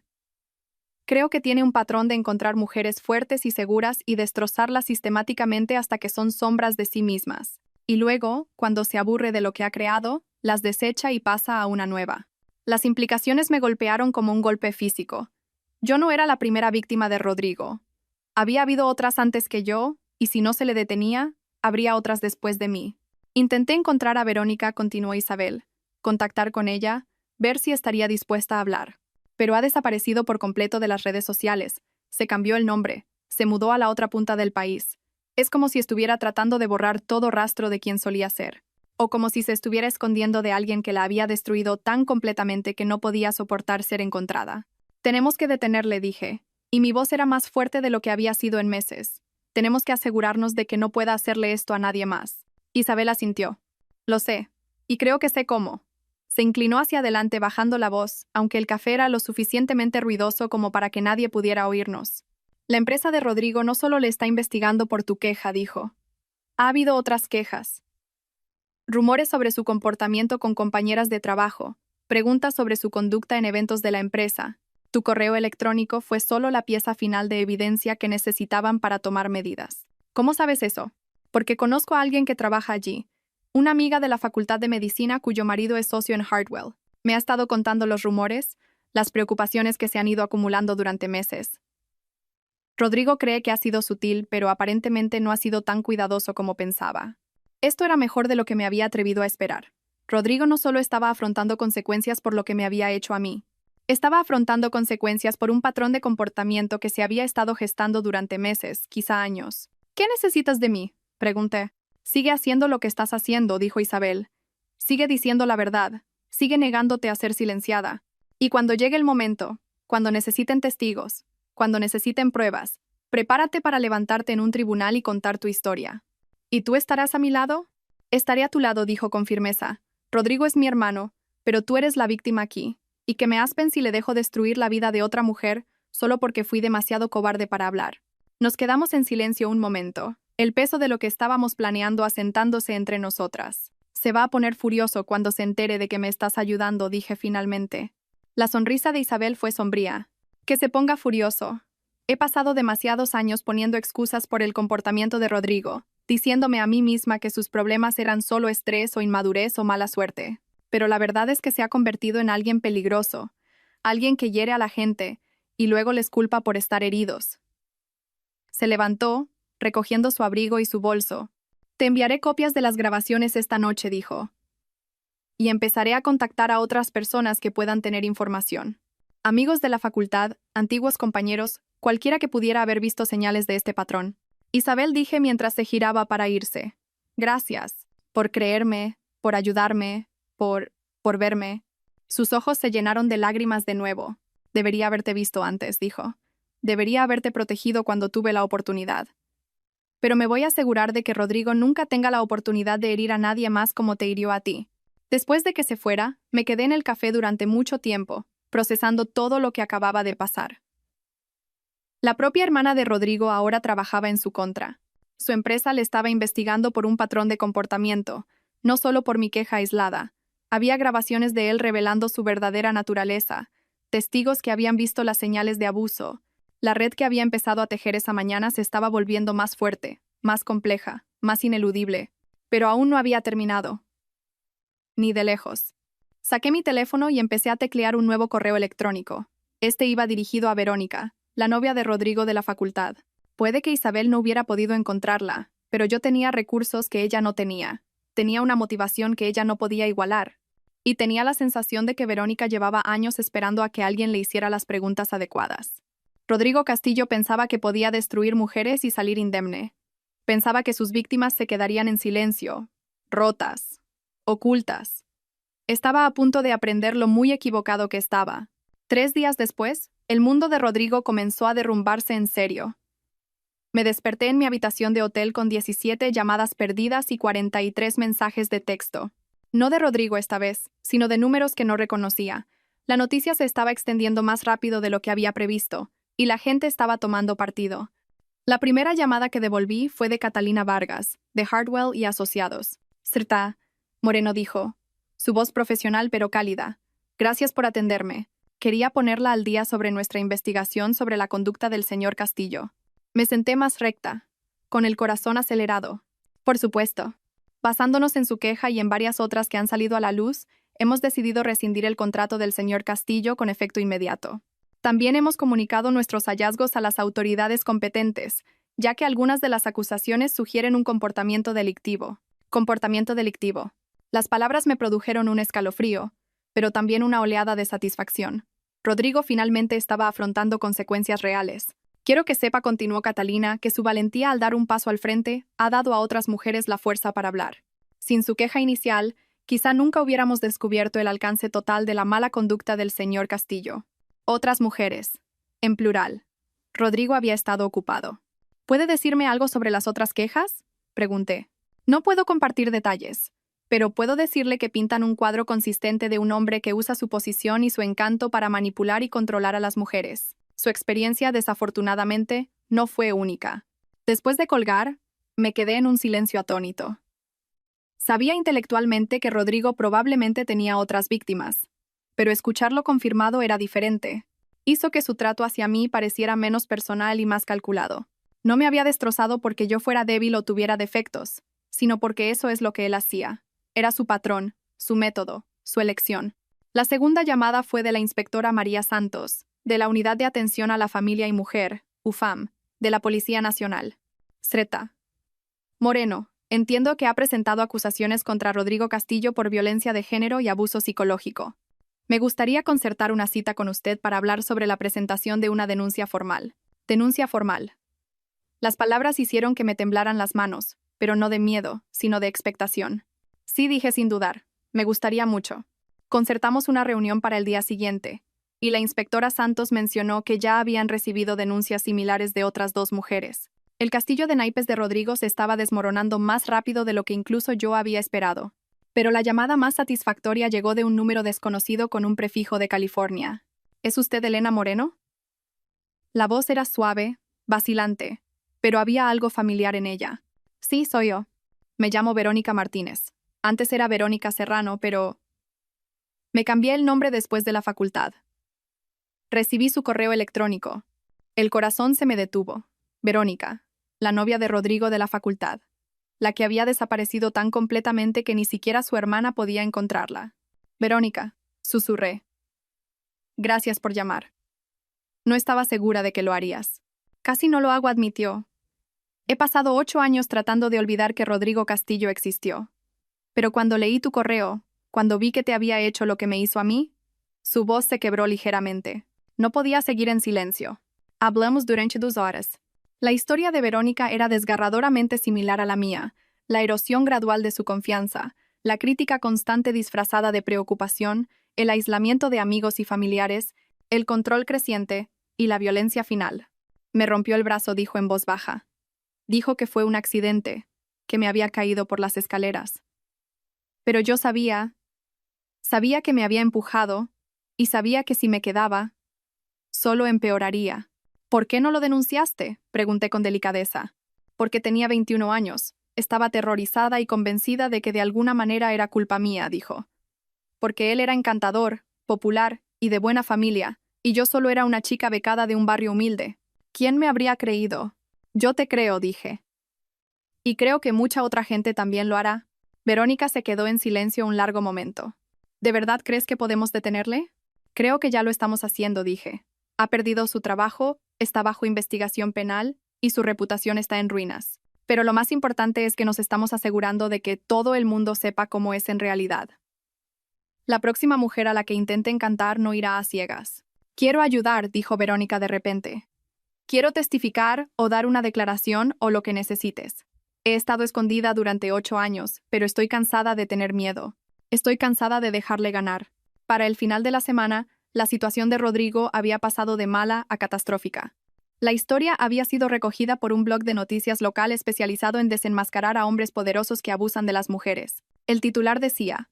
[SPEAKER 1] «Creo que tiene un patrón de encontrar mujeres fuertes y seguras y destrozarlas sistemáticamente hasta que son sombras de sí mismas. Y luego, cuando se aburre de lo que ha creado, las desecha y pasa a una nueva». Las implicaciones me golpearon como un golpe físico. Yo no era la primera víctima de Rodrigo. Había habido otras antes que yo, y si no se le detenía, habría otras después de mí. «Intenté encontrar a Verónica», continuó Isabel, «contactar con ella, ver si estaría dispuesta a hablar. Pero ha desaparecido por completo de las redes sociales. Se cambió el nombre, se mudó a la otra punta del país. Es como si estuviera tratando de borrar todo rastro de quien solía ser. O como si se estuviera escondiendo de alguien que la había destruido tan completamente que no podía soportar ser encontrada. Tenemos que detenerle, dije. Y mi voz era más fuerte de lo que había sido en meses. Tenemos que asegurarnos de que no pueda hacerle esto a nadie más. Isabel asintió. Lo sé. Y creo que sé cómo. Se inclinó hacia adelante bajando la voz, aunque el café era lo suficientemente ruidoso como para que nadie pudiera oírnos. La empresa de Rodrigo no solo le está investigando por tu queja, dijo. Ha habido otras quejas. Rumores sobre su comportamiento con compañeras de trabajo, preguntas sobre su conducta en eventos de la empresa. Tu correo electrónico fue solo la pieza final de evidencia que necesitaban para tomar medidas. ¿Cómo sabes eso? Porque conozco a alguien que trabaja allí. Una amiga de la Facultad de Medicina cuyo marido es socio en Hartwell. Me ha estado contando los rumores, las preocupaciones que se han ido acumulando durante meses. Rodrigo cree que ha sido sutil, pero aparentemente no ha sido tan cuidadoso como pensaba. Esto era mejor de lo que me había atrevido a esperar. Rodrigo no solo estaba afrontando consecuencias por lo que me había hecho a mí. Estaba afrontando consecuencias por un patrón de comportamiento que se había estado gestando durante meses, quizá años. ¿Qué necesitas de mí?, pregunté. Sigue haciendo lo que estás haciendo, dijo Isabel. Sigue diciendo la verdad. Sigue negándote a ser silenciada. Y cuando llegue el momento, cuando necesiten testigos, cuando necesiten pruebas, prepárate para levantarte en un tribunal y contar tu historia. ¿Y tú estarás a mi lado? Estaré a tu lado, dijo con firmeza. Rodrigo es mi hermano, pero tú eres la víctima aquí. Y que me aspen si le dejo destruir la vida de otra mujer solo porque fui demasiado cobarde para hablar. Nos quedamos en silencio un momento, el peso de lo que estábamos planeando asentándose entre nosotras. Se va a poner furioso cuando se entere de que me estás ayudando, dije finalmente. La sonrisa de Isabel fue sombría. Que se ponga furioso. He pasado demasiados años poniendo excusas por el comportamiento de Rodrigo, diciéndome a mí misma que sus problemas eran solo estrés o inmadurez o mala suerte. Pero la verdad es que se ha convertido en alguien peligroso, alguien que hiere a la gente y luego les culpa por estar heridos. Se levantó, recogiendo su abrigo y su bolso. Te enviaré copias de las grabaciones esta noche, dijo. Y empezaré a contactar a otras personas que puedan tener información. Amigos de la facultad, antiguos compañeros, cualquiera que pudiera haber visto señales de este patrón. Isabel, dije mientras se giraba para irse. Gracias, por creerme, por ayudarme, por verme. Sus ojos se llenaron de lágrimas de nuevo. Debería haberte visto antes, dijo. Debería haberte protegido cuando tuve la oportunidad. Pero me voy a asegurar de que Rodrigo nunca tenga la oportunidad de herir a nadie más como te hirió a ti. Después de que se fuera, me quedé en el café durante mucho tiempo, procesando todo lo que acababa de pasar. La propia hermana de Rodrigo ahora trabajaba en su contra. Su empresa le estaba investigando por un patrón de comportamiento, no solo por mi queja aislada. Había grabaciones de él revelando su verdadera naturaleza, testigos que habían visto las señales de abuso. La red que había empezado a tejer esa mañana se estaba volviendo más fuerte, más compleja, más ineludible. Pero aún no había terminado. Ni de lejos. Saqué mi teléfono y empecé a teclear un nuevo correo electrónico. Este iba dirigido a Verónica, la novia de Rodrigo de la facultad. Puede que Isabel no hubiera podido encontrarla, pero yo tenía recursos que ella no tenía. Tenía una motivación que ella no podía igualar. Y tenía la sensación de que Verónica llevaba años esperando a que alguien le hiciera las preguntas adecuadas. Rodrigo Castillo pensaba que podía destruir mujeres y salir indemne. Pensaba que sus víctimas se quedarían en silencio, rotas, ocultas. Estaba a punto de aprender lo muy equivocado que estaba. 3 días después, el mundo de Rodrigo comenzó a derrumbarse en serio. Me desperté en mi habitación de hotel con 17 llamadas perdidas y 43 mensajes de texto. No de Rodrigo esta vez, sino de números que no reconocía. La noticia se estaba extendiendo más rápido de lo que había previsto, y la gente estaba tomando partido. La primera llamada que devolví fue de Catalina Vargas, de Hartwell y Asociados. «Srta», Moreno dijo, su voz profesional pero cálida. «Gracias por atenderme. Quería ponerla al día sobre nuestra investigación sobre la conducta del señor Castillo». Me senté más recta, con el corazón acelerado. Por supuesto. Basándonos en su queja y en varias otras que han salido a la luz, hemos decidido rescindir el contrato del señor Castillo con efecto inmediato. También hemos comunicado nuestros hallazgos a las autoridades competentes, ya que algunas de las acusaciones sugieren un comportamiento delictivo. Comportamiento delictivo. Las palabras me produjeron un escalofrío, pero también una oleada de satisfacción. Rodrigo finalmente estaba afrontando consecuencias reales. Quiero que sepa, continuó Catalina, que su valentía al dar un paso al frente ha dado a otras mujeres la fuerza para hablar. Sin su queja inicial, quizá nunca hubiéramos descubierto el alcance total de la mala conducta del señor Castillo. Otras mujeres. En plural. Rodrigo había estado ocupado. ¿Puede decirme algo sobre las otras quejas?, pregunté. No puedo compartir detalles, pero puedo decirle que pintan un cuadro consistente de un hombre que usa su posición y su encanto para manipular y controlar a las mujeres. Su experiencia, desafortunadamente, no fue única. Después de colgar, me quedé en un silencio atónito. Sabía intelectualmente que Rodrigo probablemente tenía otras víctimas, pero escucharlo confirmado era diferente. Hizo que su trato hacia mí pareciera menos personal y más calculado. No me había destrozado porque yo fuera débil o tuviera defectos, sino porque eso es lo que él hacía. Era su patrón, su método, su elección. La segunda llamada fue de la inspectora María Santos, de la Unidad de Atención a la Familia y Mujer, UFAM, de la Policía Nacional. Sreta. Moreno, entiendo que ha presentado acusaciones contra Rodrigo Castillo por violencia de género y abuso psicológico. Me gustaría concertar una cita con usted para hablar sobre la presentación de una denuncia formal. Denuncia formal. Las palabras hicieron que me temblaran las manos, pero no de miedo, sino de expectación. Sí, dije sin dudar. Me gustaría mucho. Concertamos una reunión para el día siguiente, y la inspectora Santos mencionó que ya habían recibido denuncias similares de otras 2 mujeres. El castillo de naipes de Rodrigo se estaba desmoronando más rápido de lo que incluso yo había esperado. Pero la llamada más satisfactoria llegó de un número desconocido con un prefijo de California. ¿Es usted Elena Moreno? La voz era suave, vacilante, pero había algo familiar en ella. Sí, soy yo. Me llamo Verónica Martínez. Antes era Verónica Serrano, pero... Me cambié el nombre después de la facultad. Recibí su correo electrónico. El corazón se me detuvo. Verónica, la novia de Rodrigo de la facultad, la que había desaparecido tan completamente que ni siquiera su hermana podía encontrarla. Verónica, susurré. Gracias por llamar. No estaba segura de que lo harías. Casi no lo hago, admitió. He pasado 8 años tratando de olvidar que Rodrigo Castillo existió. Pero cuando leí tu correo, cuando vi que te había hecho lo que me hizo a mí, su voz se quebró ligeramente. No podía seguir en silencio. Hablamos durante 2 horas. La historia de Verónica era desgarradoramente similar a la mía, la erosión gradual de su confianza, la crítica constante disfrazada de preocupación, el aislamiento de amigos y familiares, el control creciente y la violencia final. Me rompió el brazo, dijo en voz baja. Dijo que fue un accidente, que me había caído por las escaleras. Pero yo sabía que me había empujado, y sabía que si me quedaba, solo empeoraría. ¿Por qué no lo denunciaste?, pregunté con delicadeza. Porque tenía 21 años. Estaba aterrorizada y convencida de que de alguna manera era culpa mía, dijo. Porque él era encantador, popular y de buena familia, y yo solo era una chica becada de un barrio humilde. ¿Quién me habría creído? Yo te creo, dije. Y creo que mucha otra gente también lo hará. Verónica se quedó en silencio un largo momento. ¿De verdad crees que podemos detenerle? Creo que ya lo estamos haciendo, dije. Ha perdido su trabajo, está bajo investigación penal y su reputación está en ruinas. Pero lo más importante es que nos estamos asegurando de que todo el mundo sepa cómo es en realidad. La próxima mujer a la que intente encantar no irá a ciegas. Quiero ayudar, dijo Verónica de repente. Quiero testificar o dar una declaración o lo que necesites. He estado escondida durante 8 años, pero estoy cansada de tener miedo. Estoy cansada de dejarle ganar. Para el final de la semana, la situación de Rodrigo había pasado de mala a catastrófica. La historia había sido recogida por un blog de noticias local especializado en desenmascarar a hombres poderosos que abusan de las mujeres. El titular decía: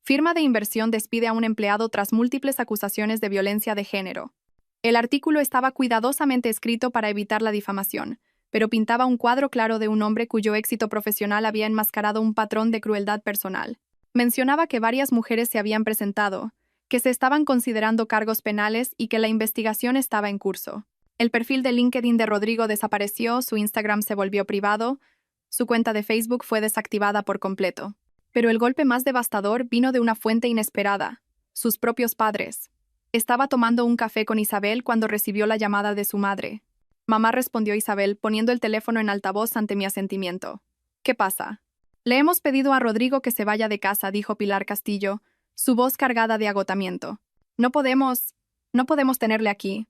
[SPEAKER 1] Firma de inversión despide a un empleado tras múltiples acusaciones de violencia de género. El artículo estaba cuidadosamente escrito para evitar la difamación, pero pintaba un cuadro claro de un hombre cuyo éxito profesional había enmascarado un patrón de crueldad personal. Mencionaba que varias mujeres se habían presentado, que se estaban considerando cargos penales y que la investigación estaba en curso. El perfil de LinkedIn de Rodrigo desapareció, su Instagram se volvió privado, su cuenta de Facebook fue desactivada por completo. Pero el golpe más devastador vino de una fuente inesperada: sus propios padres. Estaba tomando un café con Isabel cuando recibió la llamada de su madre. Mamá, respondió Isabel, poniendo el teléfono en altavoz ante mi asentimiento. ¿Qué pasa? Le hemos pedido a Rodrigo que se vaya de casa, dijo Pilar Castillo, su voz cargada de agotamiento. No podemos tenerle aquí.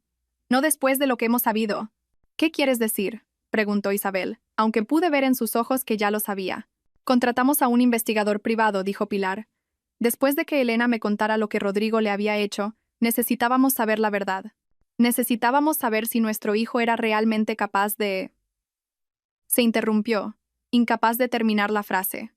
[SPEAKER 1] No después de lo que hemos sabido. ¿Qué quieres decir?, preguntó Isabel, aunque pude ver en sus ojos que ya lo sabía. Contratamos a un investigador privado, dijo Pilar. Después de que Elena me contara lo que Rodrigo le había hecho, necesitábamos saber la verdad. Necesitábamos saber si nuestro hijo era realmente capaz de... Se interrumpió, incapaz de terminar la frase.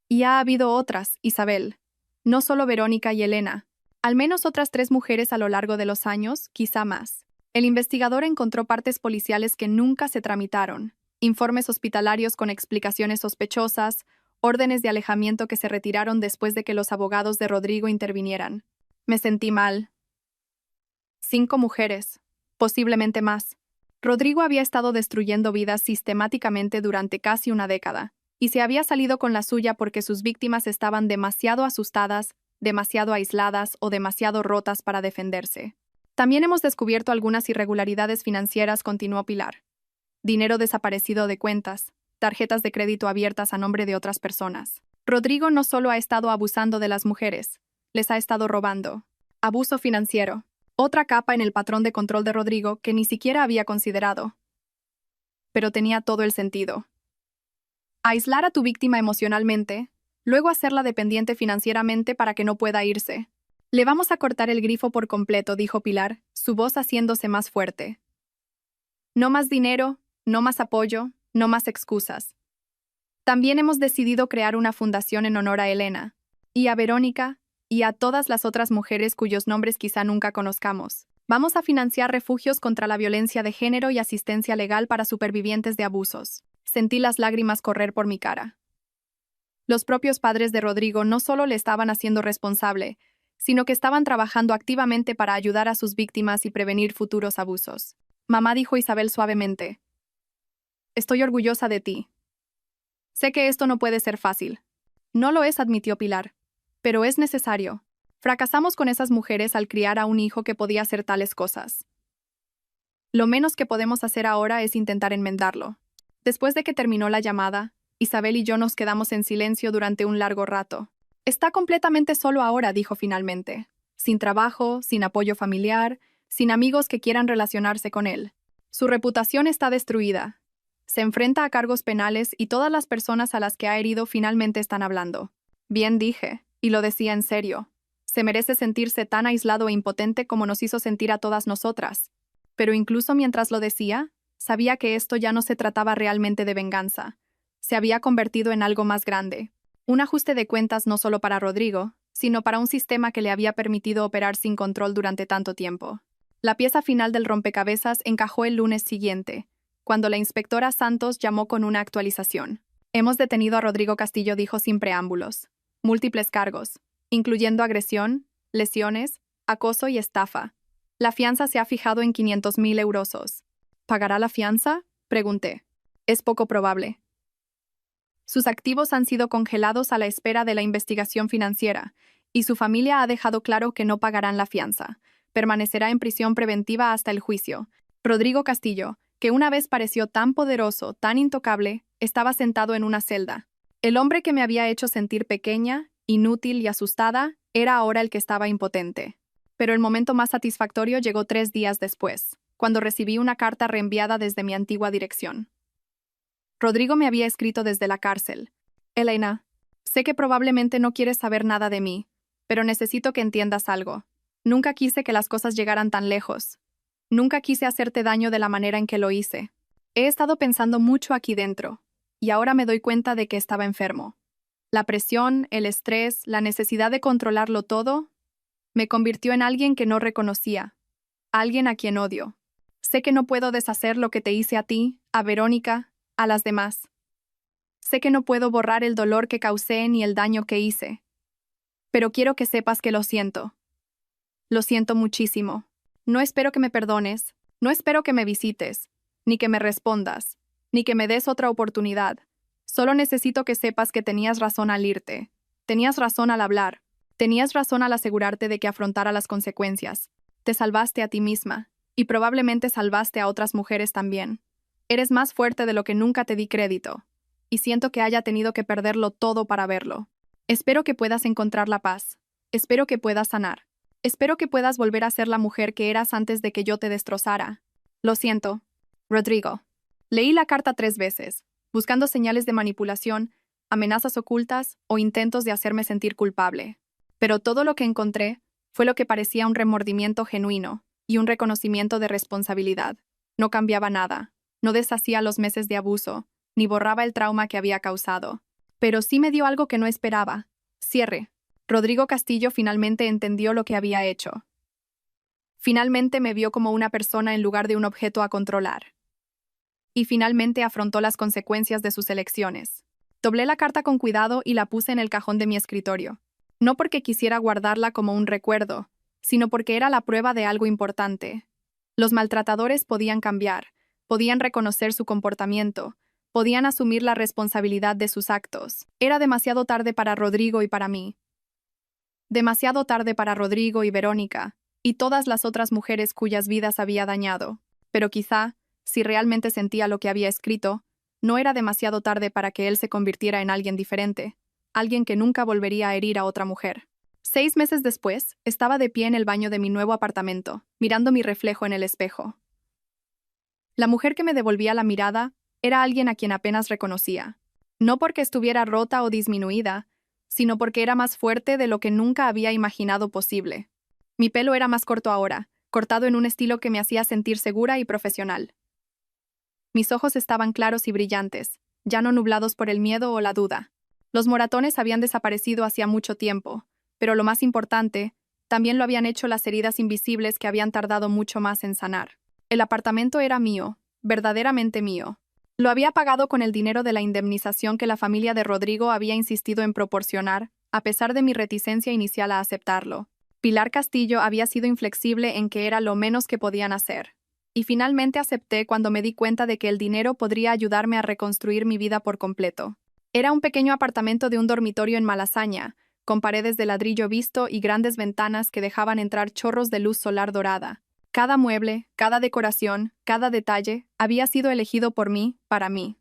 [SPEAKER 1] Y ha habido otras, Isabel. No solo Verónica y Elena. Al menos otras 3 mujeres a lo largo de los años, quizá más. El investigador encontró partes policiales que nunca se tramitaron, informes hospitalarios con explicaciones sospechosas, órdenes de alejamiento que se retiraron después de que los abogados de Rodrigo intervinieran. Me sentí mal. 5 mujeres, posiblemente más. Rodrigo había estado destruyendo vidas sistemáticamente durante casi una década, y se había salido con la suya porque sus víctimas estaban demasiado asustadas, demasiado aisladas o demasiado rotas para defenderse. También hemos descubierto algunas irregularidades financieras, continuó Pilar. Dinero desaparecido de cuentas, tarjetas de crédito abiertas a nombre de otras personas. Rodrigo no solo ha estado abusando de las mujeres, les ha estado robando. Abuso financiero. Otra capa en el patrón de control de Rodrigo que ni siquiera había considerado. Pero tenía todo el sentido. Aislar a tu víctima emocionalmente, luego hacerla dependiente financieramente para que no pueda irse. Le vamos a cortar el grifo por completo, dijo Pilar, su voz haciéndose más fuerte. No más dinero, no más apoyo, no más excusas. También hemos decidido crear una fundación en honor a Elena, y a Verónica, y a todas las otras mujeres cuyos nombres quizá nunca conozcamos. Vamos a financiar refugios contra la violencia de género y asistencia legal para supervivientes de abusos. Sentí las lágrimas correr por mi cara. Los propios padres de Rodrigo no solo le estaban haciendo responsable, sino que estaban trabajando activamente para ayudar a sus víctimas y prevenir futuros abusos. Mamá, dijo Isabel suavemente. Estoy orgullosa de ti. Sé que esto no puede ser fácil. No lo es, admitió Pilar. Pero es necesario. Fracasamos con esas mujeres al criar a un hijo que podía hacer tales cosas. Lo menos que podemos hacer ahora es intentar enmendarlo. Después de que terminó la llamada, Isabel y yo nos quedamos en silencio durante un largo rato. Está completamente solo ahora, dijo finalmente. Sin trabajo, sin apoyo familiar, sin amigos que quieran relacionarse con él. Su reputación está destruida. Se enfrenta a cargos penales y todas las personas a las que ha herido finalmente están hablando. Bien dije, y lo decía en serio. Se merece sentirse tan aislado e impotente como nos hizo sentir a todas nosotras. Pero incluso mientras lo decía, sabía que esto ya no se trataba realmente de venganza. Se había convertido en algo más grande. Un ajuste de cuentas no solo para Rodrigo, sino para un sistema que le había permitido operar sin control durante tanto tiempo. La pieza final del rompecabezas encajó el lunes siguiente, cuando la inspectora Santos llamó con una actualización. Hemos detenido a Rodrigo Castillo, dijo sin preámbulos. Múltiples cargos, incluyendo agresión, lesiones, acoso y estafa. La fianza se ha fijado en 500.000 euros. ¿Pagará la fianza?, pregunté. Es poco probable. Sus activos han sido congelados a la espera de la investigación financiera, y su familia ha dejado claro que no pagarán la fianza. Permanecerá en prisión preventiva hasta el juicio. Rodrigo Castillo, que una vez pareció tan poderoso, tan intocable, estaba sentado en una celda. El hombre que me había hecho sentir pequeña, inútil y asustada, era ahora el que estaba impotente. Pero el momento más satisfactorio llegó 3 días después, cuando recibí una carta reenviada desde mi antigua dirección. Rodrigo me había escrito desde la cárcel. Elena, sé que probablemente no quieres saber nada de mí, pero necesito que entiendas algo. Nunca quise que las cosas llegaran tan lejos. Nunca quise hacerte daño de la manera en que lo hice. He estado pensando mucho aquí dentro, y ahora me doy cuenta de que estaba enfermo. La presión, el estrés, la necesidad de controlarlo todo, me convirtió en alguien que no reconocía, alguien a quien odio. Sé que no puedo deshacer lo que te hice a ti, a Verónica, a las demás. Sé que no puedo borrar el dolor que causé ni el daño que hice. Pero quiero que sepas que lo siento. Lo siento muchísimo. No espero que me perdones, no espero que me visites, ni que me respondas, ni que me des otra oportunidad. Solo necesito que sepas que tenías razón al irte. Tenías razón al hablar. Tenías razón al asegurarte de que afrontara las consecuencias. Te salvaste a ti misma, y probablemente salvaste a otras mujeres también. Eres más fuerte de lo que nunca te di crédito, y siento que haya tenido que perderlo todo para verlo. Espero que puedas encontrar la paz. Espero que puedas sanar. Espero que puedas volver a ser la mujer que eras antes de que yo te destrozara. Lo siento, Rodrigo. Leí la carta 3 veces, buscando señales de manipulación, amenazas ocultas o intentos de hacerme sentir culpable. Pero todo lo que encontré fue lo que parecía un remordimiento genuino y un reconocimiento de responsabilidad. No cambiaba nada, no deshacía los meses de abuso, ni borraba el trauma que había causado. Pero sí me dio algo que no esperaba. Cierre. Rodrigo Castillo finalmente entendió lo que había hecho. Finalmente me vio como una persona en lugar de un objeto a controlar. Y finalmente afrontó las consecuencias de sus elecciones. Doblé la carta con cuidado y la puse en el cajón de mi escritorio. No porque quisiera guardarla como un recuerdo, sino porque era la prueba de algo importante. Los maltratadores podían cambiar, podían reconocer su comportamiento, podían asumir la responsabilidad de sus actos. Era demasiado tarde para Rodrigo y para mí. Demasiado tarde para Rodrigo y Verónica, y todas las otras mujeres cuyas vidas había dañado. Pero quizá, si realmente sentía lo que había escrito, no era demasiado tarde para que él se convirtiera en alguien diferente, alguien que nunca volvería a herir a otra mujer. 6 meses después, estaba de pie en el baño de mi nuevo apartamento, mirando mi reflejo en el espejo. La mujer que me devolvía la mirada era alguien a quien apenas reconocía. No porque estuviera rota o disminuida, sino porque era más fuerte de lo que nunca había imaginado posible. Mi pelo era más corto ahora, cortado en un estilo que me hacía sentir segura y profesional. Mis ojos estaban claros y brillantes, ya no nublados por el miedo o la duda. Los moratones habían desaparecido hacía mucho tiempo, pero lo más importante, también lo habían hecho las heridas invisibles que habían tardado mucho más en sanar. El apartamento era mío, verdaderamente mío. Lo había pagado con el dinero de la indemnización que la familia de Rodrigo había insistido en proporcionar, a pesar de mi reticencia inicial a aceptarlo. Pilar Castillo había sido inflexible en que era lo menos que podían hacer. Y finalmente acepté cuando me di cuenta de que el dinero podría ayudarme a reconstruir mi vida por completo. Era un pequeño apartamento de un dormitorio en Malasaña, con paredes de ladrillo visto y grandes ventanas que dejaban entrar chorros de luz solar dorada. Cada mueble, cada decoración, cada detalle había sido elegido por mí, para mí.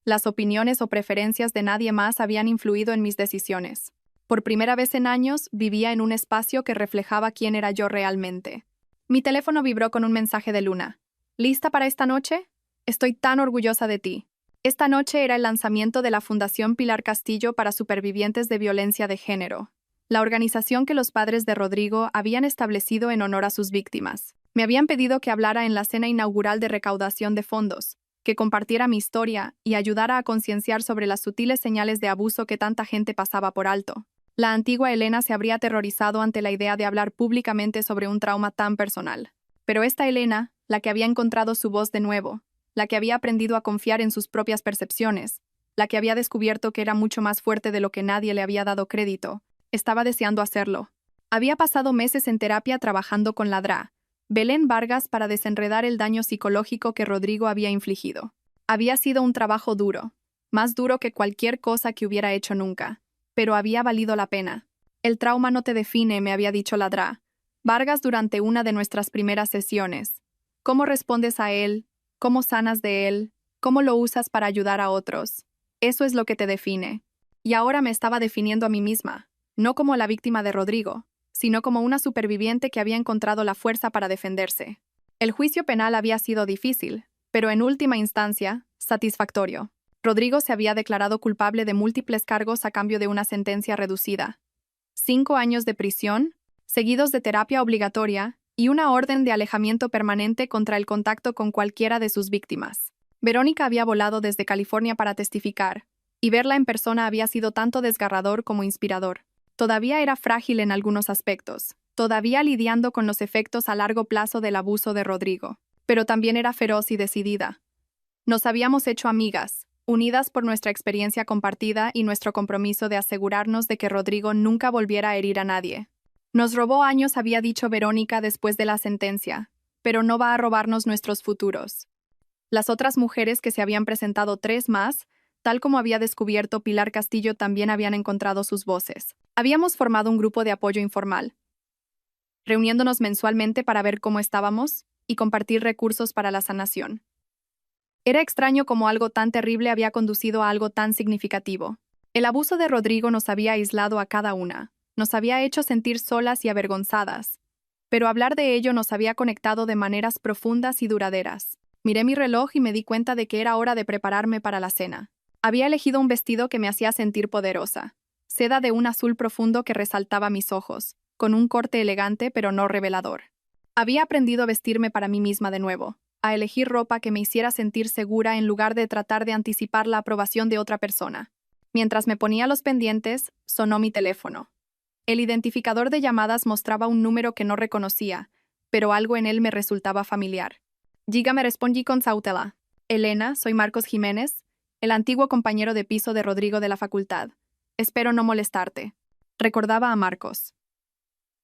[SPEAKER 1] Las opiniones o preferencias de nadie más habían influido en mis decisiones. Por primera vez en años, vivía en un espacio que reflejaba quién era yo realmente. Mi teléfono vibró con un mensaje de Luna. ¿Lista para esta noche? Estoy tan orgullosa de ti. Esta noche era el lanzamiento de la Fundación Pilar Castillo para Supervivientes de Violencia de Género, la organización que los padres de Rodrigo habían establecido en honor a sus víctimas. Me habían pedido que hablara en la cena inaugural de recaudación de fondos, que compartiera mi historia y ayudara a concienciar sobre las sutiles señales de abuso que tanta gente pasaba por alto. La antigua Elena se habría aterrorizado ante la idea de hablar públicamente sobre un trauma tan personal. Pero esta Elena, la que había encontrado su voz de nuevo, la que había aprendido a confiar en sus propias percepciones, la que había descubierto que era mucho más fuerte de lo que nadie le había dado crédito, estaba deseando hacerlo. Había pasado meses en terapia trabajando con la DRA, Belén Vargas, para desenredar el daño psicológico que Rodrigo había infligido. Había sido un trabajo duro, más duro que cualquier cosa que hubiera hecho nunca, pero había valido la pena. El trauma no te define, me había dicho la DRA Vargas durante una de nuestras primeras sesiones. ¿Cómo respondes a él? ¿Cómo sanas de él? ¿Cómo lo usas para ayudar a otros? Eso es lo que te define. Y ahora me estaba definiendo a mí misma, no como la víctima de Rodrigo, sino como una superviviente que había encontrado la fuerza para defenderse. El juicio penal había sido difícil, pero en última instancia, satisfactorio. Rodrigo se había declarado culpable de múltiples cargos a cambio de una sentencia reducida. 5 años de prisión, seguidos de terapia obligatoria, y una orden de alejamiento permanente contra el contacto con cualquiera de sus víctimas. Verónica había volado desde California para testificar, y verla en persona había sido tanto desgarrador como inspirador. Todavía era frágil en algunos aspectos, todavía lidiando con los efectos a largo plazo del abuso de Rodrigo, pero también era feroz y decidida. Nos habíamos hecho amigas, unidas por nuestra experiencia compartida y nuestro compromiso de asegurarnos de que Rodrigo nunca volviera a herir a nadie. Nos robó años, había dicho Verónica después de la sentencia, pero no va a robarnos nuestros futuros. Las otras mujeres que se habían presentado, 3 más, tal como había descubierto Pilar Castillo, también habían encontrado sus voces. Habíamos formado un grupo de apoyo informal, reuniéndonos mensualmente para ver cómo estábamos y compartir recursos para la sanación. Era extraño cómo algo tan terrible había conducido a algo tan significativo. El abuso de Rodrigo nos había aislado a cada una. Nos había hecho sentir solas y avergonzadas, pero hablar de ello nos había conectado de maneras profundas y duraderas. Miré mi reloj y me di cuenta de que era hora de prepararme para la cena. Había elegido un vestido que me hacía sentir poderosa. Seda de un azul profundo que resaltaba mis ojos, con un corte elegante pero no revelador. Había aprendido a vestirme para mí misma de nuevo, a elegir ropa que me hiciera sentir segura en lugar de tratar de anticipar la aprobación de otra persona. Mientras me ponía los pendientes, sonó mi teléfono. El identificador de llamadas mostraba un número que no reconocía, pero algo en él me resultaba familiar. Giga me respondí con cautela. Elena, soy Marcos Jiménez, el antiguo compañero de piso de Rodrigo de la facultad. Espero no molestarte. Recordaba a Marcos.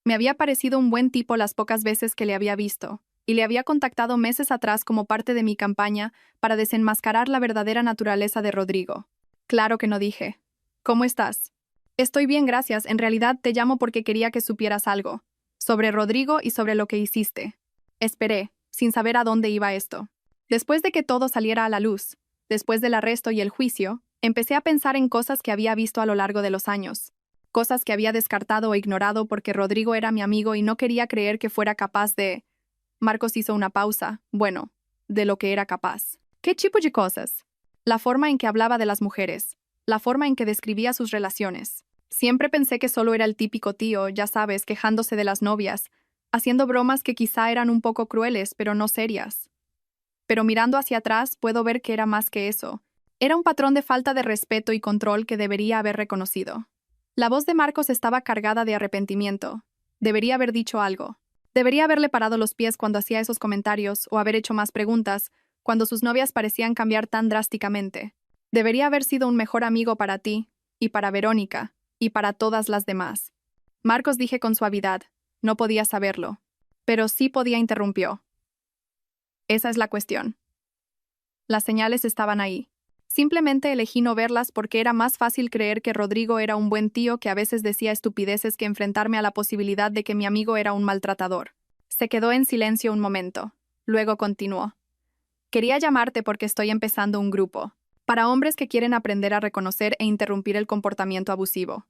[SPEAKER 1] Me había parecido un buen tipo las pocas veces que le había visto, y le había contactado meses atrás como parte de mi campaña para desenmascarar la verdadera naturaleza de Rodrigo. Claro que no dije. ¿Cómo estás? Estoy bien, gracias. En realidad te llamo porque quería que supieras algo. Sobre Rodrigo y sobre lo que hiciste. Esperé, sin saber a dónde iba esto. Después de que todo saliera a la luz, después del arresto y el juicio, empecé a pensar en cosas que había visto a lo largo de los años. Cosas que había descartado o ignorado porque Rodrigo era mi amigo y no quería creer que fuera capaz de... Marcos hizo una pausa. Bueno, de lo que era capaz. ¿Qué tipo de cosas? La forma en que hablaba de las mujeres. La forma en que describía sus relaciones. Siempre pensé que solo era el típico tío, ya sabes, quejándose de las novias, haciendo bromas que quizá eran un poco crueles, pero no serias. Pero mirando hacia atrás puedo ver que era más que eso. Era un patrón de falta de respeto y control que debería haber reconocido. La voz de Marcos estaba cargada de arrepentimiento. Debería haber dicho algo. Debería haberle parado los pies cuando hacía esos comentarios o haber hecho más preguntas, cuando sus novias parecían cambiar tan drásticamente. Debería haber sido un mejor amigo para ti, y para Verónica, y para todas las demás. Marcos, dije con suavidad. No podía saberlo. Pero sí podía, interrumpió. Esa es la cuestión. Las señales estaban ahí. Simplemente elegí no verlas porque era más fácil creer que Rodrigo era un buen tío que a veces decía estupideces que enfrentarme a la posibilidad de que mi amigo era un maltratador. Se quedó en silencio un momento. Luego continuó. Quería llamarte porque estoy empezando un grupo. Para hombres que quieren aprender a reconocer e interrumpir el comportamiento abusivo.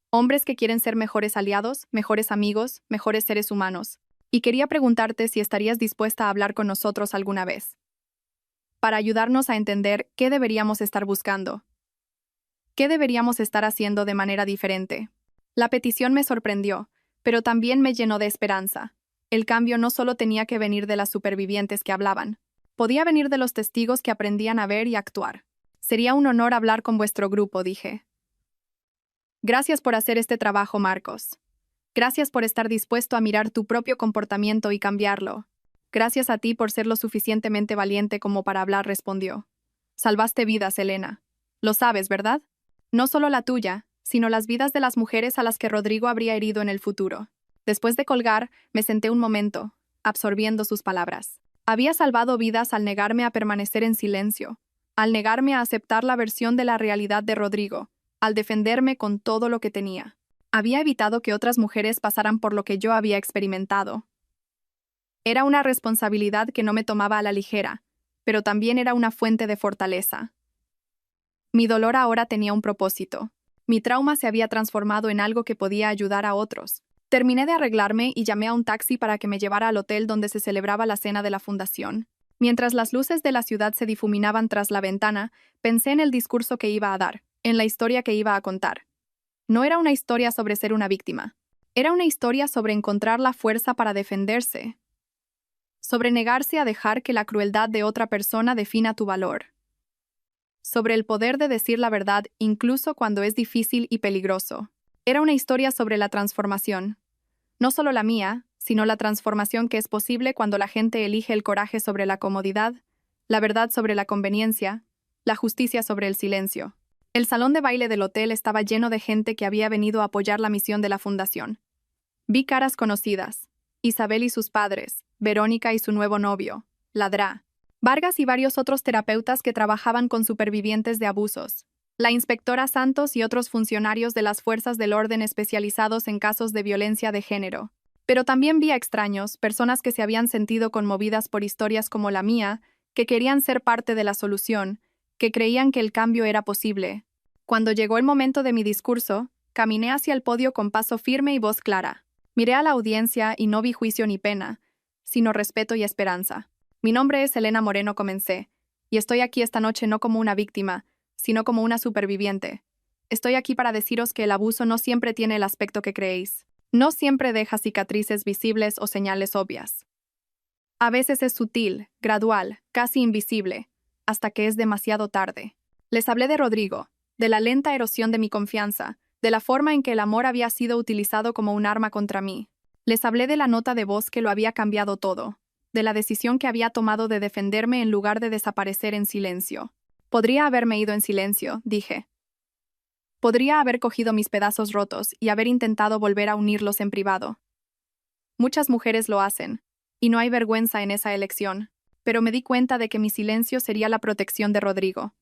[SPEAKER 1] Hombres que quieren ser mejores aliados, mejores amigos, mejores seres humanos. Y quería preguntarte si estarías dispuesta a hablar con nosotros alguna vez. Para ayudarnos a entender qué deberíamos estar buscando. ¿Qué deberíamos estar haciendo de manera diferente? La petición me sorprendió, pero también me llenó de esperanza. El cambio no solo tenía que venir de las supervivientes que hablaban. Podía venir de los testigos que aprendían a ver y actuar. Sería un honor hablar con vuestro grupo, dije. Gracias por hacer este trabajo, Marcos. Gracias por estar dispuesto a mirar tu propio comportamiento y cambiarlo. Gracias a ti por ser lo suficientemente valiente como para hablar, respondió. Salvaste vidas, Elena. Lo sabes, ¿verdad? No solo la tuya, sino las vidas de las mujeres a las que Rodrigo habría herido en el futuro. Después de colgar, me senté un momento, absorbiendo sus palabras. Había salvado vidas al negarme a permanecer en silencio, al negarme a aceptar la versión de la realidad de Rodrigo, al defenderme con todo lo que tenía. Había evitado que otras mujeres pasaran por lo que yo había experimentado. Era una responsabilidad que no me tomaba a la ligera, pero también era una fuente de fortaleza. Mi dolor ahora tenía un propósito. Mi trauma se había transformado en algo que podía ayudar a otros. Terminé de arreglarme y llamé a un taxi para que me llevara al hotel donde se celebraba la cena de la fundación. Mientras las luces de la ciudad se difuminaban tras la ventana, pensé en el discurso que iba a dar, en la historia que iba a contar. No era una historia sobre ser una víctima. Era una historia sobre encontrar la fuerza para defenderse. Sobre negarse a dejar que la crueldad de otra persona defina tu valor. Sobre el poder de decir la verdad incluso cuando es difícil y peligroso. Era una historia sobre la transformación. No solo la mía, sino la transformación que es posible cuando la gente elige el coraje sobre la comodidad, la verdad sobre la conveniencia, la justicia sobre el silencio. El salón de baile del hotel estaba lleno de gente que había venido a apoyar la misión de la fundación. Vi caras conocidas. Isabel y sus padres, Verónica y su nuevo novio, Ladrá, Vargas y varios otros terapeutas que trabajaban con supervivientes de abusos, la inspectora Santos y otros funcionarios de las fuerzas del orden especializados en casos de violencia de género. Pero también vi a extraños, personas que se habían sentido conmovidas por historias como la mía, que querían ser parte de la solución, que creían que el cambio era posible. Cuando llegó el momento de mi discurso, caminé hacia el podio con paso firme y voz clara. Miré a la audiencia y no vi juicio ni pena, sino respeto y esperanza. Mi nombre es Elena Moreno, comencé, y estoy aquí esta noche no como una víctima, sino como una superviviente. Estoy aquí para deciros que el abuso no siempre tiene el aspecto que creéis. No siempre deja cicatrices visibles o señales obvias. A veces es sutil, gradual, casi invisible, hasta que es demasiado tarde. Les hablé de Rodrigo, de la lenta erosión de mi confianza, de la forma en que el amor había sido utilizado como un arma contra mí. Les hablé de la nota de voz que lo había cambiado todo, de la decisión que había tomado de defenderme en lugar de desaparecer en silencio. Podría haberme ido en silencio, dije. Podría haber cogido mis pedazos rotos y haber intentado volver a unirlos en privado. Muchas mujeres lo hacen, y no hay vergüenza en esa elección, pero me di cuenta de que mi silencio sería la protección de Rodrigo.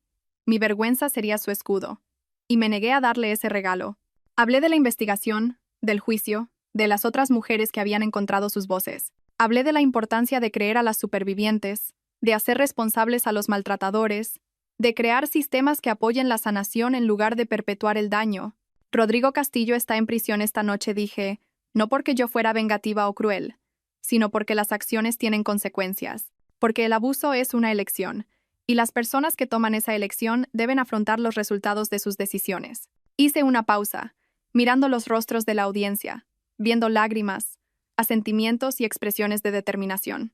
[SPEAKER 1] Mi vergüenza sería su escudo, y me negué a darle ese regalo. Hablé de la investigación, del juicio, de las otras mujeres que habían encontrado sus voces. Hablé de la importancia de creer a las supervivientes, de hacer responsables a los maltratadores, de crear sistemas que apoyen la sanación en lugar de perpetuar el daño. Rodrigo Castillo está en prisión esta noche, dije, no porque yo fuera vengativa o cruel, sino porque las acciones tienen consecuencias, porque el abuso es una elección, y las personas que toman esa elección deben afrontar los resultados de sus decisiones. Hice una pausa, mirando los rostros de la audiencia, viendo lágrimas, asentimientos y expresiones de determinación.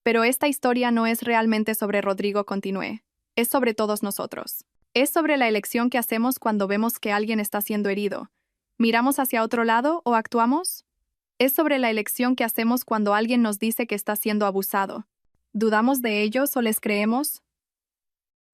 [SPEAKER 1] Pero esta historia no es realmente sobre Rodrigo, continué. Es sobre todos nosotros. Es sobre la elección que hacemos cuando vemos que alguien está siendo herido. ¿Miramos hacia otro lado o actuamos? Es sobre la elección que hacemos cuando alguien nos dice que está siendo abusado. ¿Dudamos de ellos o les creemos?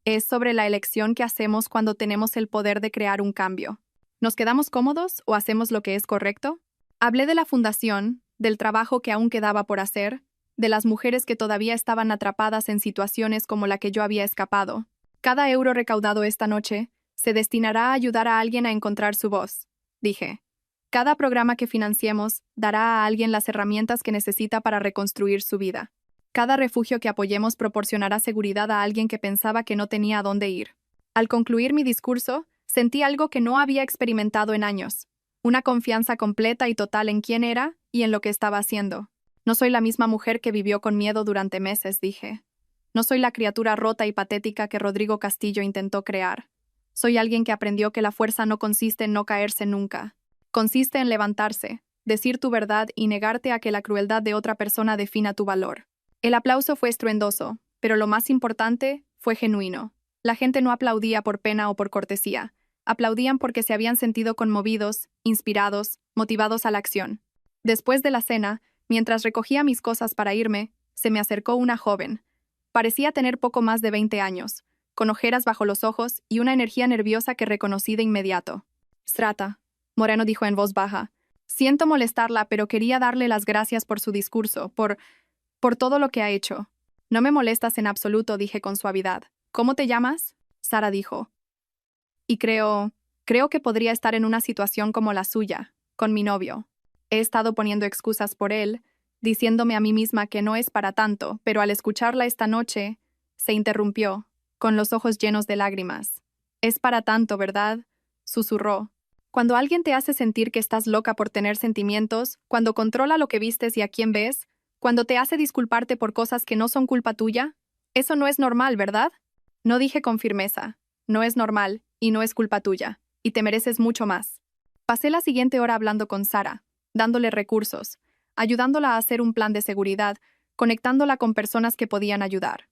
[SPEAKER 1] Es sobre la elección que hacemos cuando tenemos el poder de crear un cambio. ¿Nos quedamos cómodos o hacemos lo que es correcto? Hablé de la fundación, del trabajo que aún quedaba por hacer, de las mujeres que todavía estaban atrapadas en situaciones como la que yo había escapado. Cada euro recaudado esta noche se destinará a ayudar a alguien a encontrar su voz, dije. Cada programa que financiemos dará a alguien las herramientas que necesita para reconstruir su vida. Cada refugio que apoyemos proporcionará seguridad a alguien que pensaba que no tenía a dónde ir. Al concluir mi discurso, sentí algo que no había experimentado en años, una confianza completa y total en quién era y en lo que estaba haciendo. No soy la misma mujer que vivió con miedo durante meses, dije. No soy la criatura rota y patética que Rodrigo Castillo intentó crear. Soy alguien que aprendió que la fuerza no consiste en no caerse nunca. Consiste en levantarse, decir tu verdad y negarte a que la crueldad de otra persona defina tu valor. El aplauso fue estruendoso, pero lo más importante fue genuino. La gente no aplaudía por pena o por cortesía. Aplaudían porque se habían sentido conmovidos, inspirados, motivados a la acción. Después de la cena, mientras recogía mis cosas para irme, se me acercó una joven. Parecía tener poco más de 20 años, con ojeras bajo los ojos y una energía nerviosa que reconocí de inmediato. Strata, Moreno dijo en voz baja. Siento molestarla, pero quería darle las gracias por su discurso, por todo lo que ha hecho. No me molestas en absoluto, dije con suavidad. ¿Cómo te llamas? Sara dijo. Y creo que podría estar en una situación como la suya, con mi novio. He estado poniendo excusas por él, diciéndome a mí misma que no es para tanto, pero al escucharla esta noche, se interrumpió, con los ojos llenos de lágrimas. Es para tanto, ¿verdad? Susurró. Cuando alguien te hace sentir que estás loca por tener sentimientos, cuando controla lo que vistes y a quién ves, cuando te hace disculparte por cosas que no son culpa tuya, eso no es normal, ¿verdad? No dije con firmeza. No es normal, y no es culpa tuya, y te mereces mucho más. Pasé la siguiente hora hablando con Sara, dándole recursos, ayudándola a hacer un plan de seguridad, conectándola con personas que podían ayudar.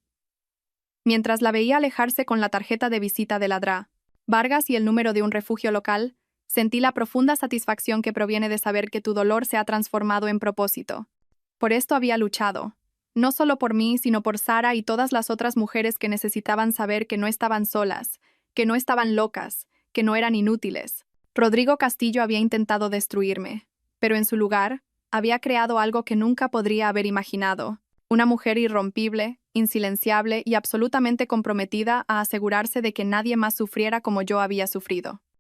[SPEAKER 1] Mientras la veía alejarse con la tarjeta de visita de la DRA, Vargas y el número de un refugio local, sentí la profunda satisfacción que proviene de saber que tu dolor se ha transformado en propósito. Por esto había luchado, no solo por mí, sino por Sara y todas las otras mujeres que necesitaban saber que no estaban solas, que no estaban locas, que no eran inútiles. Rodrigo Castillo había intentado destruirme, pero en su lugar, había creado algo que nunca podría haber imaginado, una mujer irrompible, insilenciable y absolutamente comprometida a asegurarse de que nadie más sufriera como yo había sufrido.